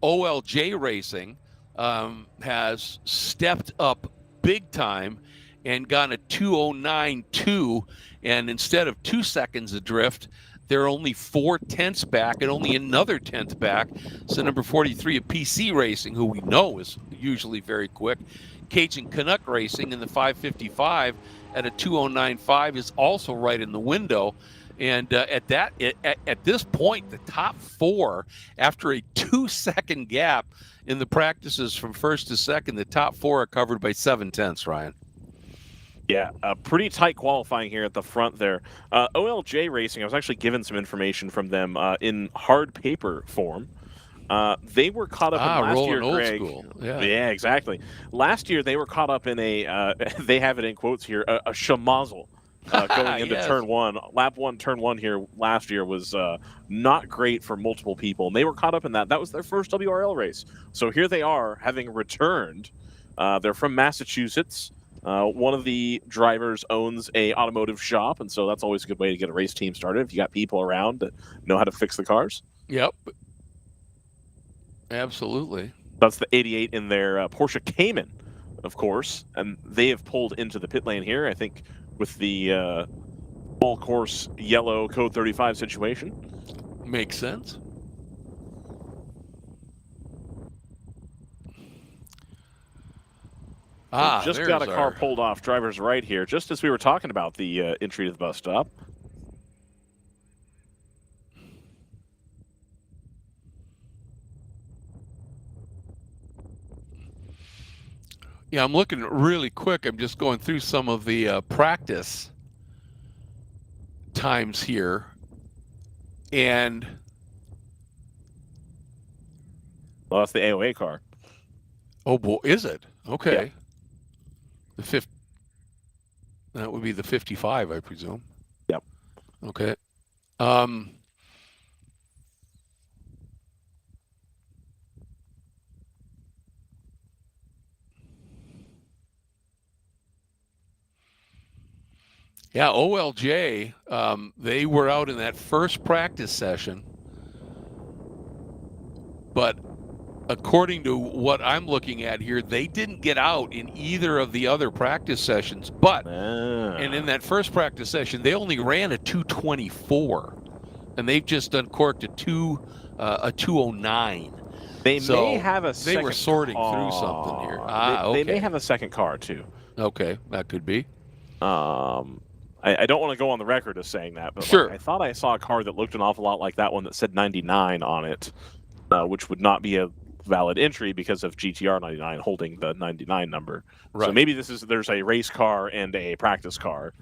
OLJ Racing has stepped up big time and gone a 2:09.2, and instead of 2 seconds adrift, they're only 0.4 back and only another 10th back. So number 43 of PC Racing, who we know is usually very quick, Cajun Canuck Racing in the 555 at a 2:09.5 is also right in the window. And at this point, the top four, after a 2-second gap in the practices from first to second, the top four are covered by 0.7, Ryan. Yeah, pretty tight qualifying here at the front there. OLJ Racing, I was actually given some information from them in hard paper form. They were caught up in last year, Greg. Old school. Yeah, exactly. Last year, they were caught up in a, they have it in quotes here, a shamazzle. Going into turn one. Lap one, turn one here last year was not great for multiple people, and they were caught up in that. That was their first WRL race. So here they are, having returned. They're from Massachusetts. One of the drivers owns a automotive shop, and so that's always a good way to get a race team started if you got people around that know how to fix the cars. Yep. Absolutely. That's the 88 in their Porsche Cayman, of course, and they have pulled into the pit lane here, I think, with the full course yellow code 35 situation. Makes sense. Just got a car pulled off driver's right here, just as we were talking about the entry to the bus stop. Yeah, I'm looking really quick. I'm just going through some of the practice times here. And Well, that's the AOA car. Oh boy, is it? Okay. Yeah. The fifth. That would be the 55, I presume. Yep. Okay. Yeah, OLJ, they were out in that first practice session, but according to what I'm looking at here, they didn't get out in either of the other practice sessions. But and in that first practice session, they only ran a 224, and they've just uncorked a 209. They may have a second They were sorting through something here. They may have a second car too. Okay, that could be. I don't want to go on the record as saying that, but sure. I thought I saw a car that looked an awful lot like that one that said 99 on it, which would not be a valid entry because of GTR 99 holding the 99 number. Right. So maybe there's a race car and a practice car,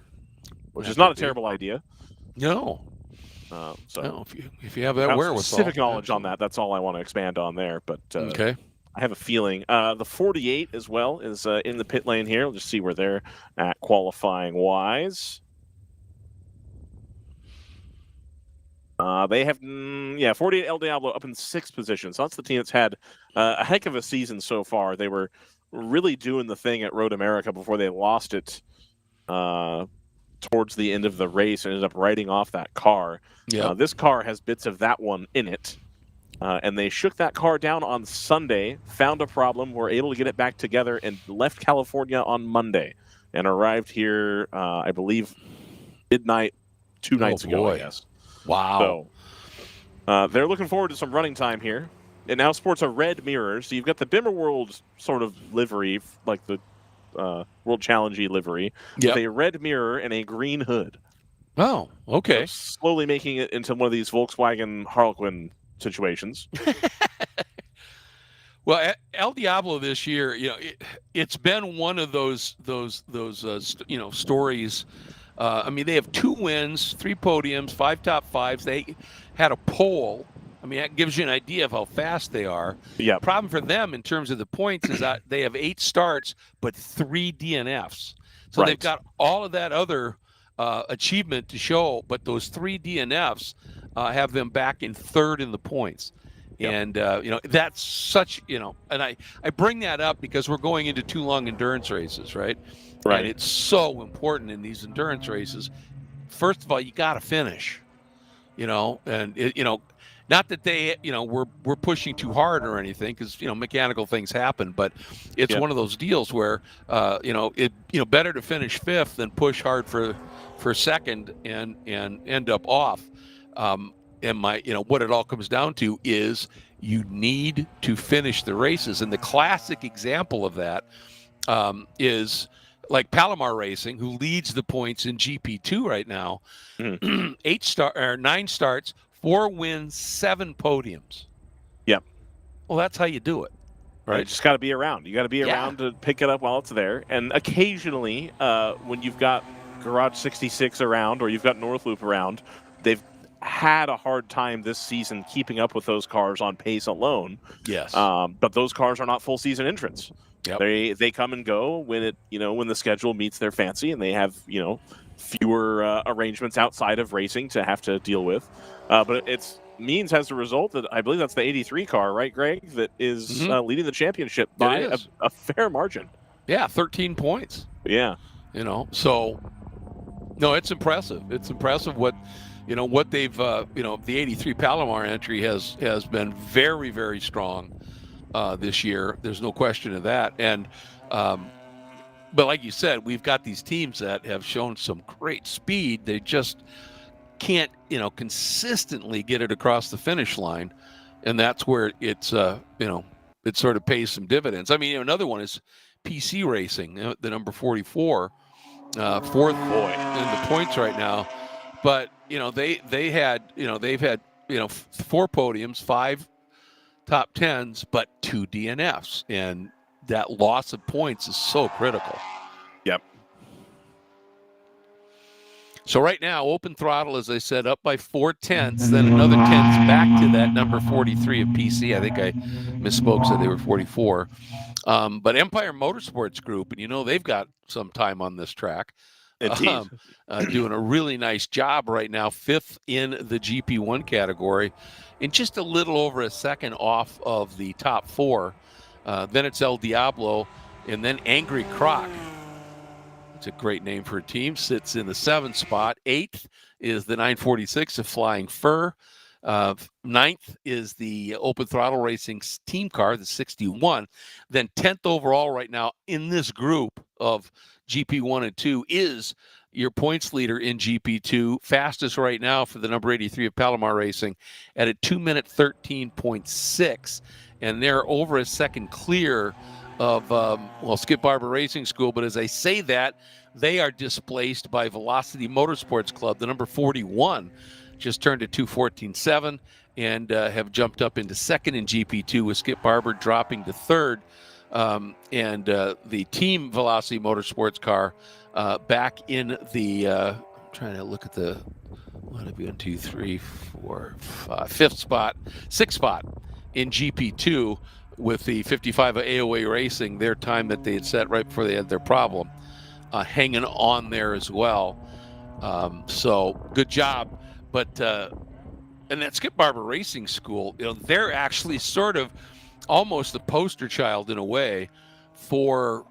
which is not a terrible idea. No. So if you have that wherewithal, specific knowledge on that, that's all I want to expand on there. But okay. I have a feeling the 48 as well is in the pit lane here. We'll just see where they're at qualifying wise. They have, 48 El Diablo up in 6th position. So that's the team that's had a heck of a season so far. They were really doing the thing at Road America before they lost it towards the end of the race and ended up writing off that car. Yeah. This car has bits of that one in it. And they shook that car down on Sunday, found a problem, were able to get it back together, and left California on Monday and arrived here, I believe, midnight 2 nights ago, I guess. Wow. So they're looking forward to some running time here. And now sports a red mirror. So you've got the Bimmer World sort of livery, like the World Challenge livery, with a red mirror and a green hood. Oh, okay. So slowly making it into one of these Volkswagen Harlequin situations. Well, El Diablo this year, it's been one of those stories. I mean, they have 2 wins, 3 podiums, 5 top 5s. They had a pole. I mean, that gives you an idea of how fast they are. Yeah. Problem for them in terms of the points is that they have 8 starts, but 3 DNFs. So they've got all of that other achievement to show, but those 3 DNFs have them back in 3rd in the points. Yep. And, that's such, and I bring that up because we're going into 2 long endurance races, right? Right. And it's so important in these endurance races. First of all, you got to finish, and, not that they, we're pushing too hard or anything because, mechanical things happen, but it's one of those deals where, better to finish 5th than push hard for 2nd and end up off. And what it all comes down to is you need to finish the races. And the classic example of that is like Palomar Racing, who leads the points in GP2 right now. 9 starts, 4 wins, 7 podiums. Yep. Well, that's how you do it, right? You just got to be around. You got to be around to pick it up while it's there. And occasionally, when you've got Garage 66 around or you've got North Loop around, they've had a hard time this season keeping up with those cars on pace alone. Yes. But those cars are not full season entrants. Yep. They come and go when when the schedule meets their fancy, and they have fewer arrangements outside of racing to have to deal with. But it means as a result that I believe that's the 83 car, right, Greg, that is leading the championship by a fair margin. Yeah, 13 points. Yeah. So no, it's impressive. It's impressive what they've the 83 Palomar entry has been very, very strong this year. There's no question of that. And but like you said, we've got these teams that have shown some great speed. They just can't consistently get it across the finish line, and that's where it's it sort of pays some dividends. I mean, another one is PC Racing, the number 44, 4th in the points right now. But they've had 4 podiums, 5 top 10s, but 2 DNFs, and that loss of points is so critical. Yep. So right now, open throttle, as I said, up by 0.4, then another tenth back to that number 43 of PC. I think I misspoke, said they were 44. But Empire Motorsports Group, and you know they've got some time on this track. Indeed. Doing a really nice job right now, 5th in the GP1 category, and just a little over a second off of the top 4. Then it's El Diablo, and then Angry Croc. It's a great name for a team. Sits in the 7th spot. 8th is the 946 of Flying Fur. 9th is the Open Throttle Racing team car, the 61. Then 10th overall right now in this group of GP1 and 2 is your points leader in GP2. Fastest right now for the number 83 of Palomar Racing at a 2-minute 13.6. And they're over a second clear of, Skip Barber Racing School. But as I say that, they are displaced by Velocity Motorsports Club, the number 41. Just turned to 2:14.7 and have jumped up into second in GP2 with Skip Barber dropping to third. And the team Velocity Motorsports car back in the, I'm trying to look at the, what have we 1, 2, 3, 4, 5, 5th spot, 6th spot in GP2 with the 55 of AOA Racing, their time that they had set right before they had their problem, hanging on there as well. So good job. But and that Skip Barber Racing School, you know, they're actually sort of almost the poster child in a way for,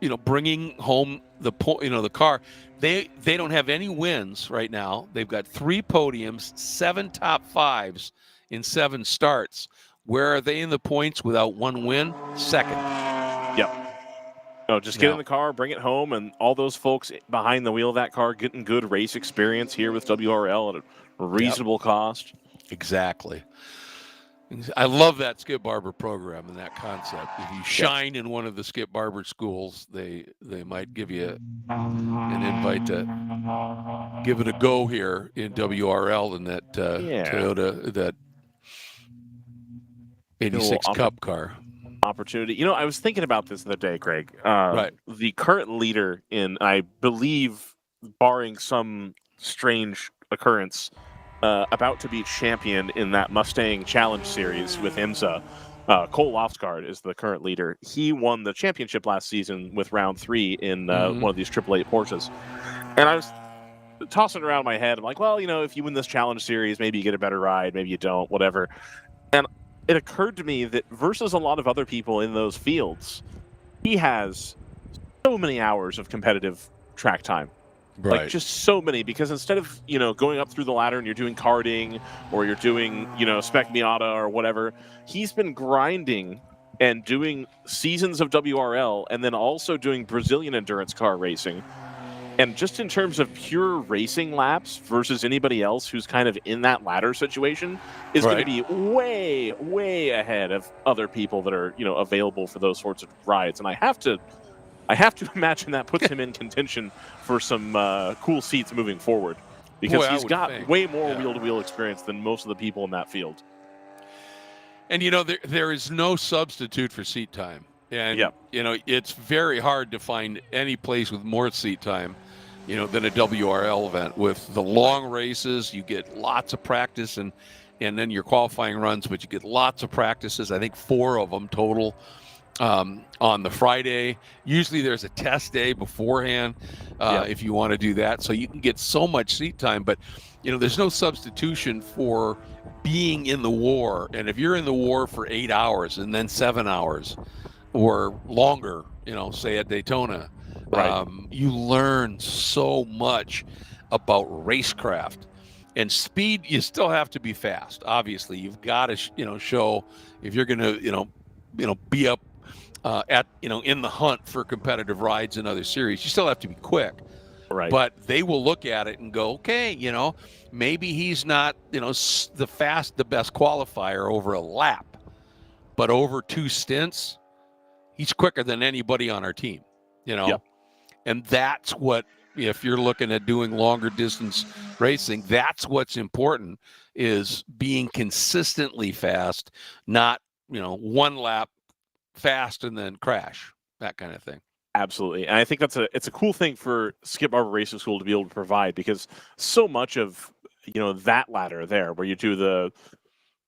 you know, bringing home the the car. They don't have any wins right now. They've got 3 podiums, 7 top 5s in 7 starts. Where are they in the points without 1 win? Second. Yep. No, just get in the car, bring it home, and all those folks behind the wheel of that car getting good race experience here with WRL at a reasonable cost. Exactly. I love that Skip Barber program and that concept. If you shine in one of the Skip Barber schools, they might give you an invite to give it a go here in WRL in that Toyota, that 86 Cup car. Opportunity. You know, I was thinking about this the other day, Craig. Right. The current leader in, I believe, barring some strange occurrence, about to be champion in that Mustang Challenge Series with IMSA. Cole Lofsgaard is the current leader. He won the championship last season with round 3 in one of these AAA Porsches. And I was tossing around in my head. I'm like, well, you know, if you win this Challenge Series, maybe you get a better ride, maybe you don't, whatever. And it occurred to me that versus a lot of other people in those fields, he has so many hours of competitive track time. Right. Like, just so many, because instead of, you know, going up through the ladder and you're doing karting or you're doing, you know, Spec Miata or whatever, he's been grinding and doing seasons of WRL and then also doing Brazilian endurance car racing. And just in terms of pure racing laps versus anybody else who's kind of in that ladder situation is going to be way, way ahead of other people that are, you know, available for those sorts of rides. And I have to imagine that puts him in contention for some cool seats moving forward, because he's got way more wheel-to-wheel experience than most of the people in that field. And, you know, there is no substitute for seat time. And, you know, it's very hard to find any place with more seat time, you know, than a WRL event. With the long races, you get lots of practice and then your qualifying runs, but you get lots of practices. I think 4 of them total on the Friday. Usually there's a test day beforehand if you want to do that. So you can get so much seat time, but, you know, there's no substitution for being in the war. And if you're in the war for 8 hours and then 7 hours, or longer, you know, say at Daytona, you learn so much about racecraft. And speed, you still have to be fast. Obviously, you've got to, you know, show if you're going to, you know, be up at, you know, in the hunt for competitive rides in other series. You still have to be quick. Right. But they will look at it and go, okay, you know, maybe he's not, you know, the best qualifier over a lap, but over 2 stints, he's quicker than anybody on our team, you know? And that's what, if you're looking at doing longer distance racing, that's what's important, is being consistently fast, not, you know, 1 lap fast and then crash, that kind of thing. Absolutely. And I think it's a cool thing for Skip Barber Racing School to be able to provide, because so much of, that ladder there where you do the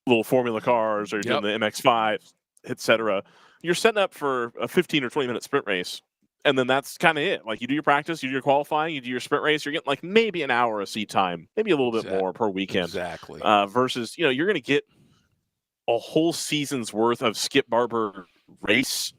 little formula cars or you're doing the MX5, etc., you're setting up for a 15 or 20-minute sprint race. And then that's kind of it. Like, you do your practice, you do your qualifying, you do your sprint race, you're getting like maybe an hour of seat time, maybe a little bit more per weekend. Exactly. Versus, you're going to get a whole season's worth of Skip Barber race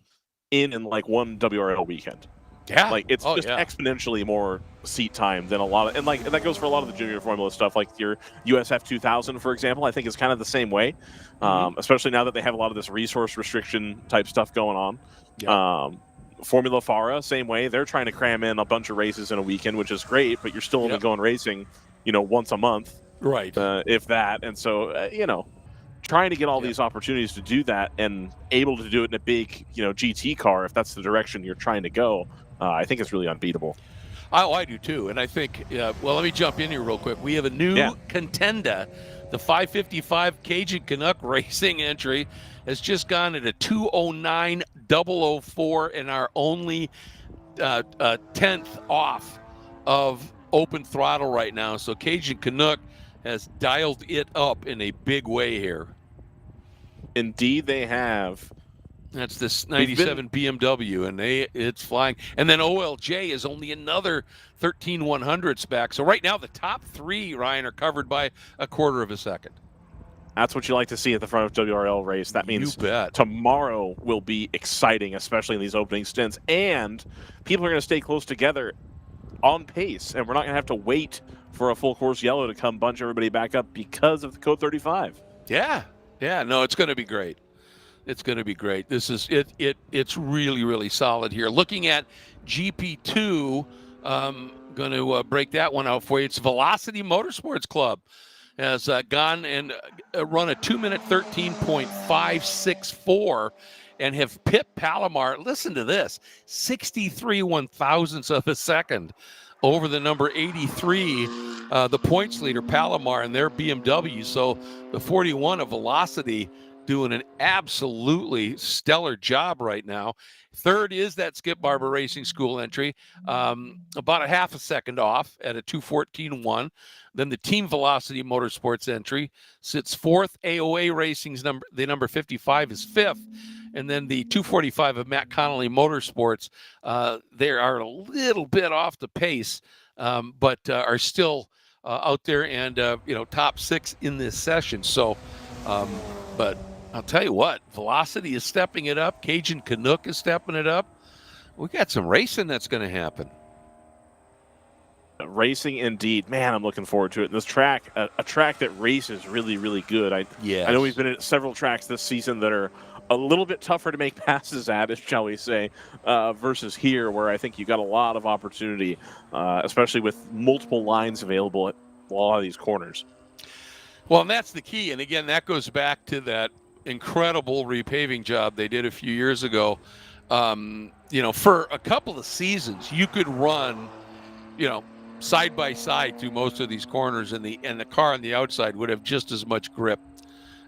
in like one WRL weekend. Yeah. Like, it's just exponentially more seat time than a lot of, and like that goes for a lot of the junior formula stuff. Like your USF 2000, for example, I think is kind of the same way. Especially now that they have a lot of this resource restriction type stuff going on. Yeah. Formula Fara, same way. They're trying to cram in a bunch of races in a weekend, which is great, but you're still only going racing, once a month. Right. If that. And so, trying to get all these opportunities to do that and able to do it in a big, GT car, if that's the direction you're trying to go, I think it's really unbeatable. I do too. And I think, well, let me jump in here real quick. We have a new contender. The 555 Cajun Canuck Racing entry has just gone at a 209.004 and our only 10th off of open throttle right now. So Cajun Canuck has dialed it up in a big way here. Indeed, they have. That's this 97 BMW, and it's flying. And then OLJ is only another 13/100ths back. So right now, the top three, Ryan, are covered by a quarter of a second. That's what you like to see at the front of WRL race. That means tomorrow will be exciting, especially in these opening stints. And people are going to stay close together on pace, and we're not going to have to wait for a full course yellow to come bunch everybody back up because of the Code 35. Yeah. No, it's going to be great. It's going to be great. This is it. It's really, really solid here. Looking at GP2, going to break that one out for you. It's Velocity Motorsports Club has gone and run a 2-minute 13.564 and have pipped Palomar. Listen to this: 63/1000ths of a second over the number 83, the points leader Palomar and their BMW. So the 41 of Velocity doing an absolutely stellar job right now. Third is that Skip Barber Racing School entry, about a half a second off at a 2:14.1. Then the Team Velocity Motorsports entry sits fourth. AOA Racing's number 55 is fifth. And then the 245 of Matt Connolly Motorsports, they are a little bit off the pace, but are still out there and, top six in this session. So, but I'll tell you what, Velocity is stepping it up. Cajun Canuck is stepping it up. We got some racing that's going to happen. Racing indeed. Man, I'm looking forward to it. And this track, a track that races really, really good. I know we've been at several tracks this season that are a little bit tougher to make passes at, shall we say, versus here, where I think you got a lot of opportunity, especially with multiple lines available at a lot of these corners. Well, and that's the key. And again, that goes back to that incredible repaving job they did a few years ago. For a couple of seasons, you could run, side by side through most of these corners, and the car on the outside would have just as much grip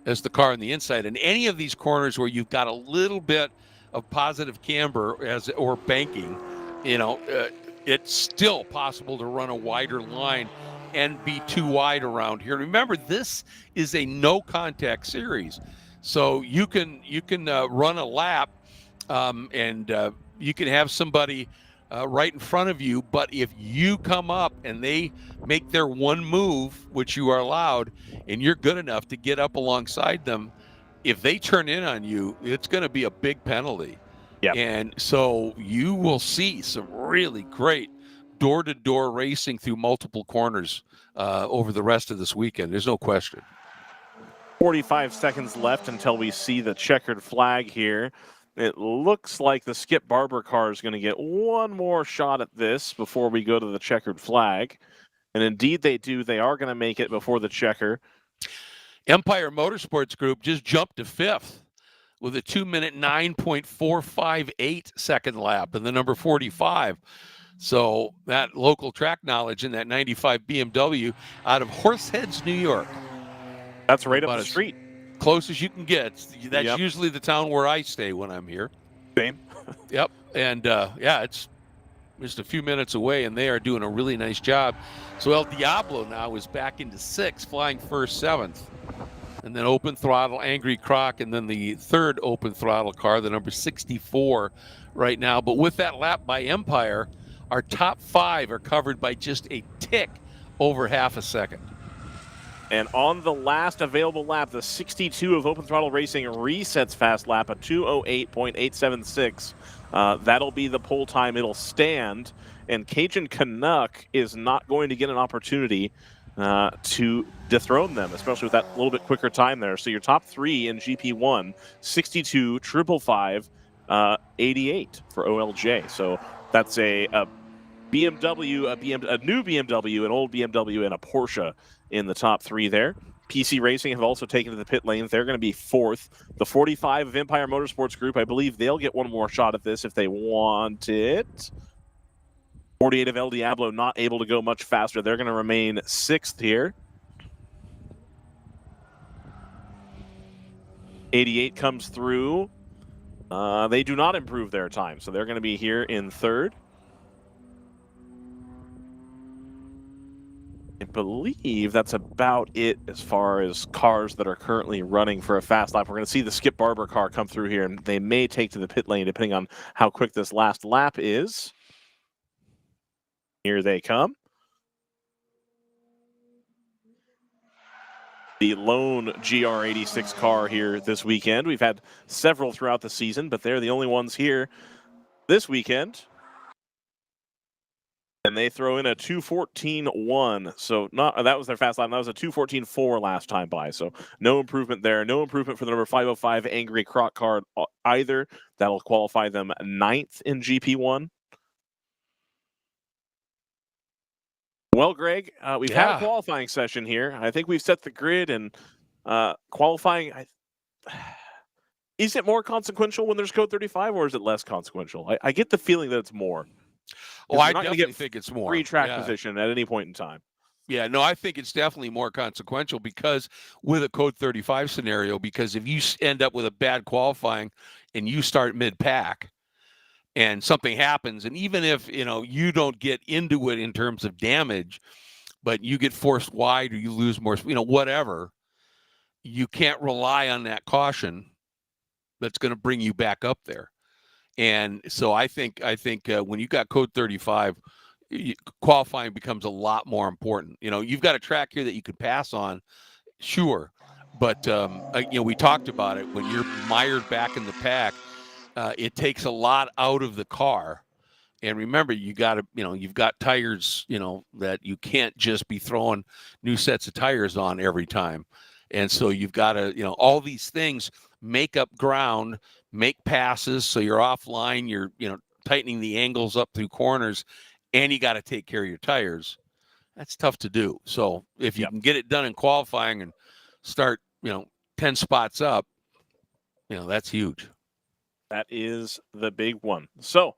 as the car on the inside. And any of these corners where you've got a little bit of positive camber or banking, it's still possible to run a wider line and be too wide around here. Remember, this is a no contact series. So you can run a lap and you can have somebody right in front of you, but if you come up and they make their one move, which you are allowed, and you're good enough to get up alongside them, if they turn in on you, it's going to be a big penalty. Yeah. And so you will see some really great door-to-door racing through multiple corners over the rest of this weekend. There's no question. 45 seconds left until we see the checkered flag here. It looks like the Skip Barber car is going to get one more shot at this before we go to the checkered flag. And indeed they do. They are going to make it before the checker. Empire Motorsports Group just jumped to fifth with a 2-minute 9.458 second lap in the number 45. So that local track knowledge in that 95 BMW out of Horseheads, New York. That's right up the street. Close as you can get. That's usually the town where I stay when I'm here. Same. Yep. And yeah, it's just a few minutes away, and they are doing a really nice job. So El Diablo now is back into 6th, flying first, 7th. And then open throttle, Angry Croc, and then the third open throttle car, the number 64 right now. But with that lap by Empire, our top 5 are covered by just a tick over half a second. And on the last available lap, the 62 of Open Throttle Racing resets fast lap, a 2:08.876. That'll be the pole time. It'll stand. And Cajun Canuck is not going to get an opportunity to dethrone them, especially with that little bit quicker time there. So your top 3 in GP1, 62, 555, 88 for OLJ. So that's a BMW, a new BMW, an old BMW, and a Porsche in the top 3 there. PC Racing have also taken to the pit lanes. They're going to be 4th. The 45 of Empire Motorsports Group, I believe they'll get one more shot at this if they want it. 48 of El Diablo not able to go much faster. They're going to remain 6th here. 88 comes through. They do not improve their time, so they're going to be here in 3rd. I believe that's about it as far as cars that are currently running for a fast lap. We're going to see the Skip Barber car come through here, and they may take to the pit lane depending on how quick this last lap is. Here they come. The lone GR86 car here this weekend. We've had several throughout the season, but they're the only ones here this weekend. And they throw in a 2:14.1. So that was their fast lap. That was a 2:14.4 last time by. So no improvement there. No improvement for the number 505 Angry Croc car either. That'll qualify them 9th in GP1. Well, Greg, we've had a qualifying session here. I think we've set the grid, and qualifying, is it more consequential when there's code 35, or is it less consequential? I get the feeling that it's more. Oh, I definitely think it's more. Free track position at any point in time. Yeah, no, I think it's definitely more consequential because with a code 35 scenario, because if you end up with a bad qualifying and you start mid-pack and something happens, and even if, you don't get into it in terms of damage, but you get forced wide or you lose more, whatever, you can't rely on that caution that's going to bring you back up there. And so I think when you got code 35, qualifying becomes a lot more important. You've got a track here that you could pass on, sure, but we talked about it. When you're mired back in the pack, it takes a lot out of the car. And remember, you've got tires, that you can't just be throwing new sets of tires on every time. And so you've got to, all these things make up ground, make passes. So you're offline, you're, tightening the angles up through corners, and you got to take care of your tires. That's tough to do. So if you can get it done in qualifying and start, 10 spots up, that's huge. That is the big one. So,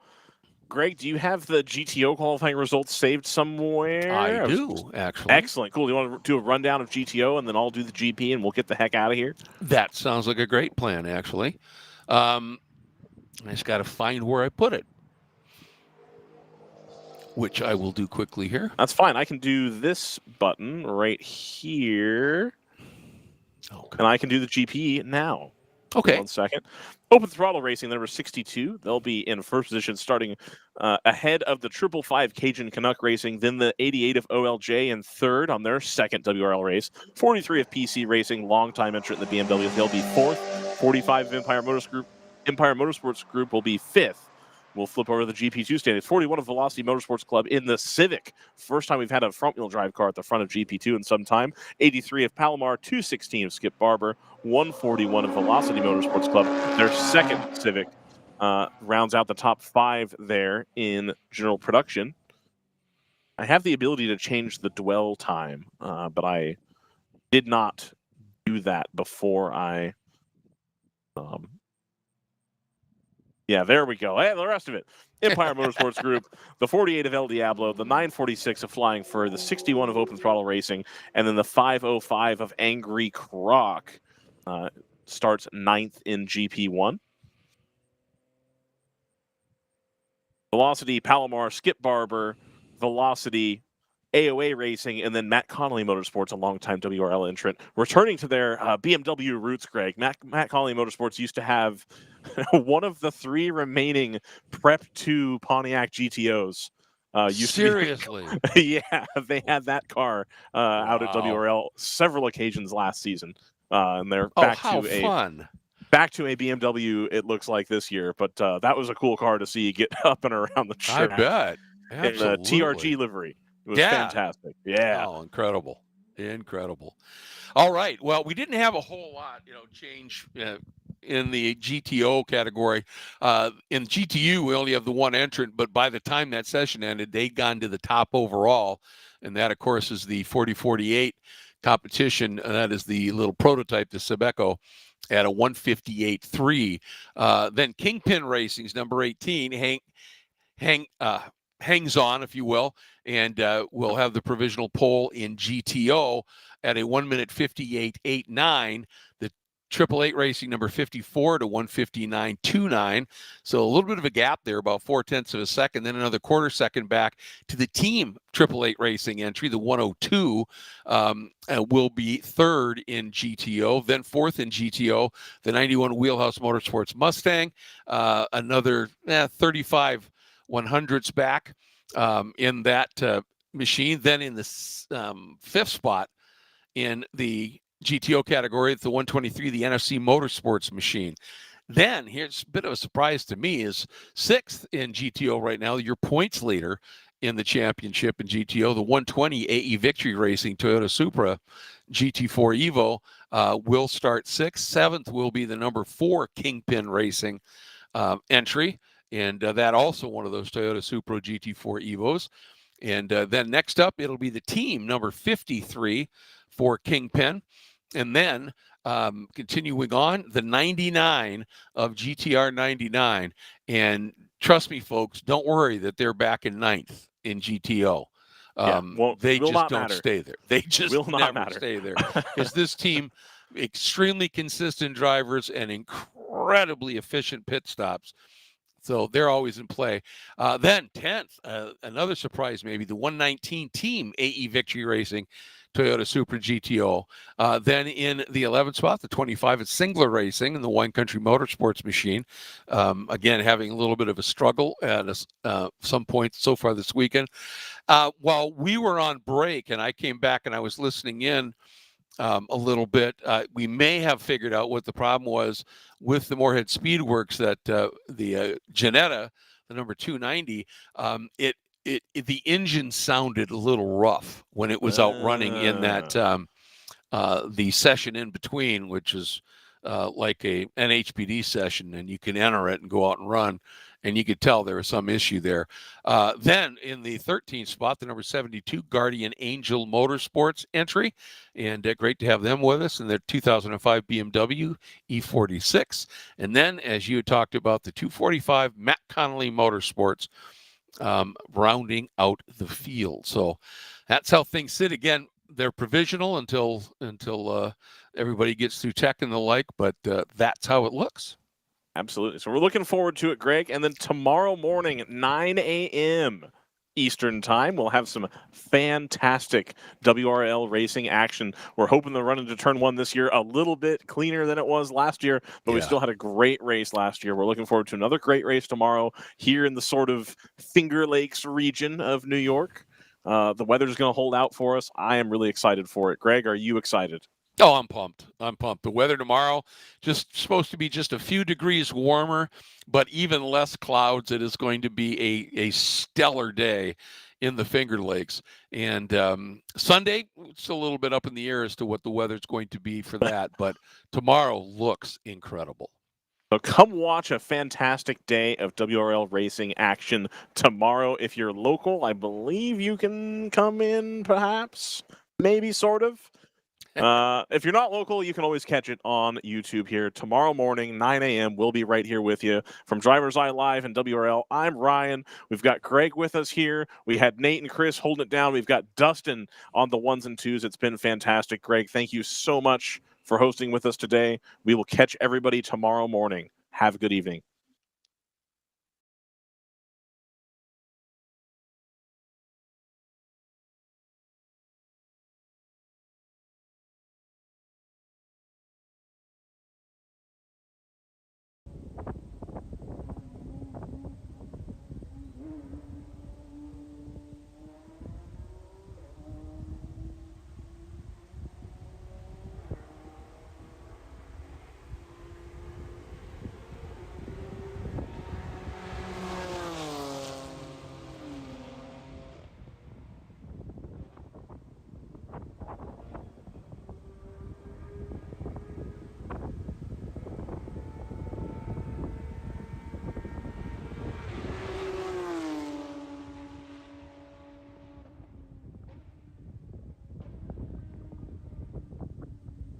Greg, do you have the GTO qualifying results saved somewhere? I do, actually. Excellent. Cool. You want to do a rundown of GTO, and then I'll do the GP, and we'll get the heck out of here? That sounds like a great plan, actually. I just got to find where I put it, which I will do quickly here. That's fine. I can do this button right here, and I can do the GP now. Okay. 1 second. Open Throttle Racing, number 62. They'll be in first position, starting ahead of the 555 Cajun Canuck Racing, then the 88 of OLJ in third on their second WRL race. 43 of PC Racing, longtime entrant in the BMW. They'll be fourth. 45 of Empire Motorsports Group will be fifth. We'll flip over to the GP2 standings. 41 of Velocity Motorsports Club in the Civic. First time we've had a front-wheel drive car at the front of GP2 in some time. 83 of Palomar, 216 of Skip Barber, 141 of Velocity Motorsports Club. Their second Civic rounds out the top 5 there in general production. I have the ability to change the dwell time, but I did not do that before I... Yeah, there we go. Hey, the rest of it. Empire Motorsports Group, the 48 of El Diablo, the 946 of Flying Fur, the 61 of Open Throttle Racing, and then the 505 of Angry Croc starts 9th in GP1. Velocity, Palomar, Skip Barber, Velocity, AOA Racing, and then Matt Connolly Motorsports, a longtime WRL entrant, returning to their BMW roots, Greg. Matt Connolly Motorsports used to have one of the 3 remaining Prep 2 Pontiac GTOs. Seriously? Yeah, they had that car out at WRL several occasions last season. And they're back to fun. Back to a BMW, it looks like this year, but that was a cool car to see get up and around the track. I bet. Absolutely. In the TRG livery. It was fantastic. Yeah. Oh, incredible. Incredible. All right. Well, we didn't have a whole lot, change in the GTO category. In GTU, we only have the 1 entrant, but by the time that session ended, they'd gone to the top overall. And that, of course, is the 40-48 competition. And that is the little prototype, the Sebeco, at a 158.3. Then Kingpin Racing's number 18 hangs on, if you will, and we'll have the provisional pole in GTO at a 1 minute 58.89. The 888 Racing number 54 to 159.29. So a little bit of a gap there, about 0.4 of a second, then another quarter second back to the team 888 Racing entry, the 102, will be 3rd in GTO, then 4th in GTO, the 91 Wheelhouse Motorsports Mustang, another 35 100ths back in that machine. Then in the 5th spot in the GTO category, it's the 123, the NFC Motorsports machine. Then here's a bit of a surprise to me is 6th in GTO right now, your points leader in the championship in GTO, the 120 AE Victory Racing Toyota Supra GT4 Evo will start 6th. 7th will be the number 4 Kingpin Racing entry. And that also one of those Toyota Supra GT4 Evos. And then next up, it'll be the team number 53 for Kingpin. And then continuing on, the 99 of GTR 99. And trust me, folks, don't worry that they're back in 9th in GTO. They just don't stay there. They just never stay there. Because this team, extremely consistent drivers and incredibly efficient pit stops. So they're always in play. Then 10th, another surprise maybe, the 119 team AE Victory Racing Toyota Supra GTO. Then in the 11th spot, the 25 at Singler Racing and the Wine Country Motorsports machine. Again, having a little bit of a struggle at some point so far this weekend. While we were on break and I came back and I was listening in a little bit, we may have figured out what the problem was with the Moorhead Speedworks that the Janetta, the number 290, the engine sounded a little rough when it was out running in that the session in between, which is like an HPD session, and you can enter it and go out and run, and you could tell there was some issue there. Then in the 13th spot, the number 72 Guardian Angel Motorsports entry, and great to have them with us in their 2005 BMW E46. And then, as you talked about, the 245 Matt Connolly Motorsports rounding out the field. So that's how things sit. Again, they're provisional until everybody gets through tech and the like, but that's how it looks. Absolutely. So we're looking forward to it, Greg. And then tomorrow morning at 9 a.m. Eastern Time, we'll have some fantastic WRL racing action. We're hoping to run into turn 1 this year a little bit cleaner than it was last year, but we still had a great race last year. We're looking forward to another great race tomorrow here in the sort of Finger Lakes region of New York. The weather's going to hold out for us. I am really excited for it. Greg, are you excited? Oh, I'm pumped. The weather tomorrow just supposed to be just a few degrees warmer, but even less clouds. It is going to be a stellar day in the Finger Lakes. And Sunday, it's a little bit up in the air as to what the weather's going to be for that, but tomorrow looks incredible. So come watch a fantastic day of WRL racing action tomorrow. If you're local, I believe you can come in, perhaps, maybe, sort of. If you're not local, you can always catch it on YouTube here. Tomorrow morning, 9 a.m., we'll be right here with you. From DriversEye Live and WRL, I'm Ryan. We've got Greg with us here. We had Nate and Chris holding it down. We've got Dustin on the 1s and 2s. It's been fantastic. Greg, thank you so much for hosting with us today. We will catch everybody tomorrow morning. Have a good evening.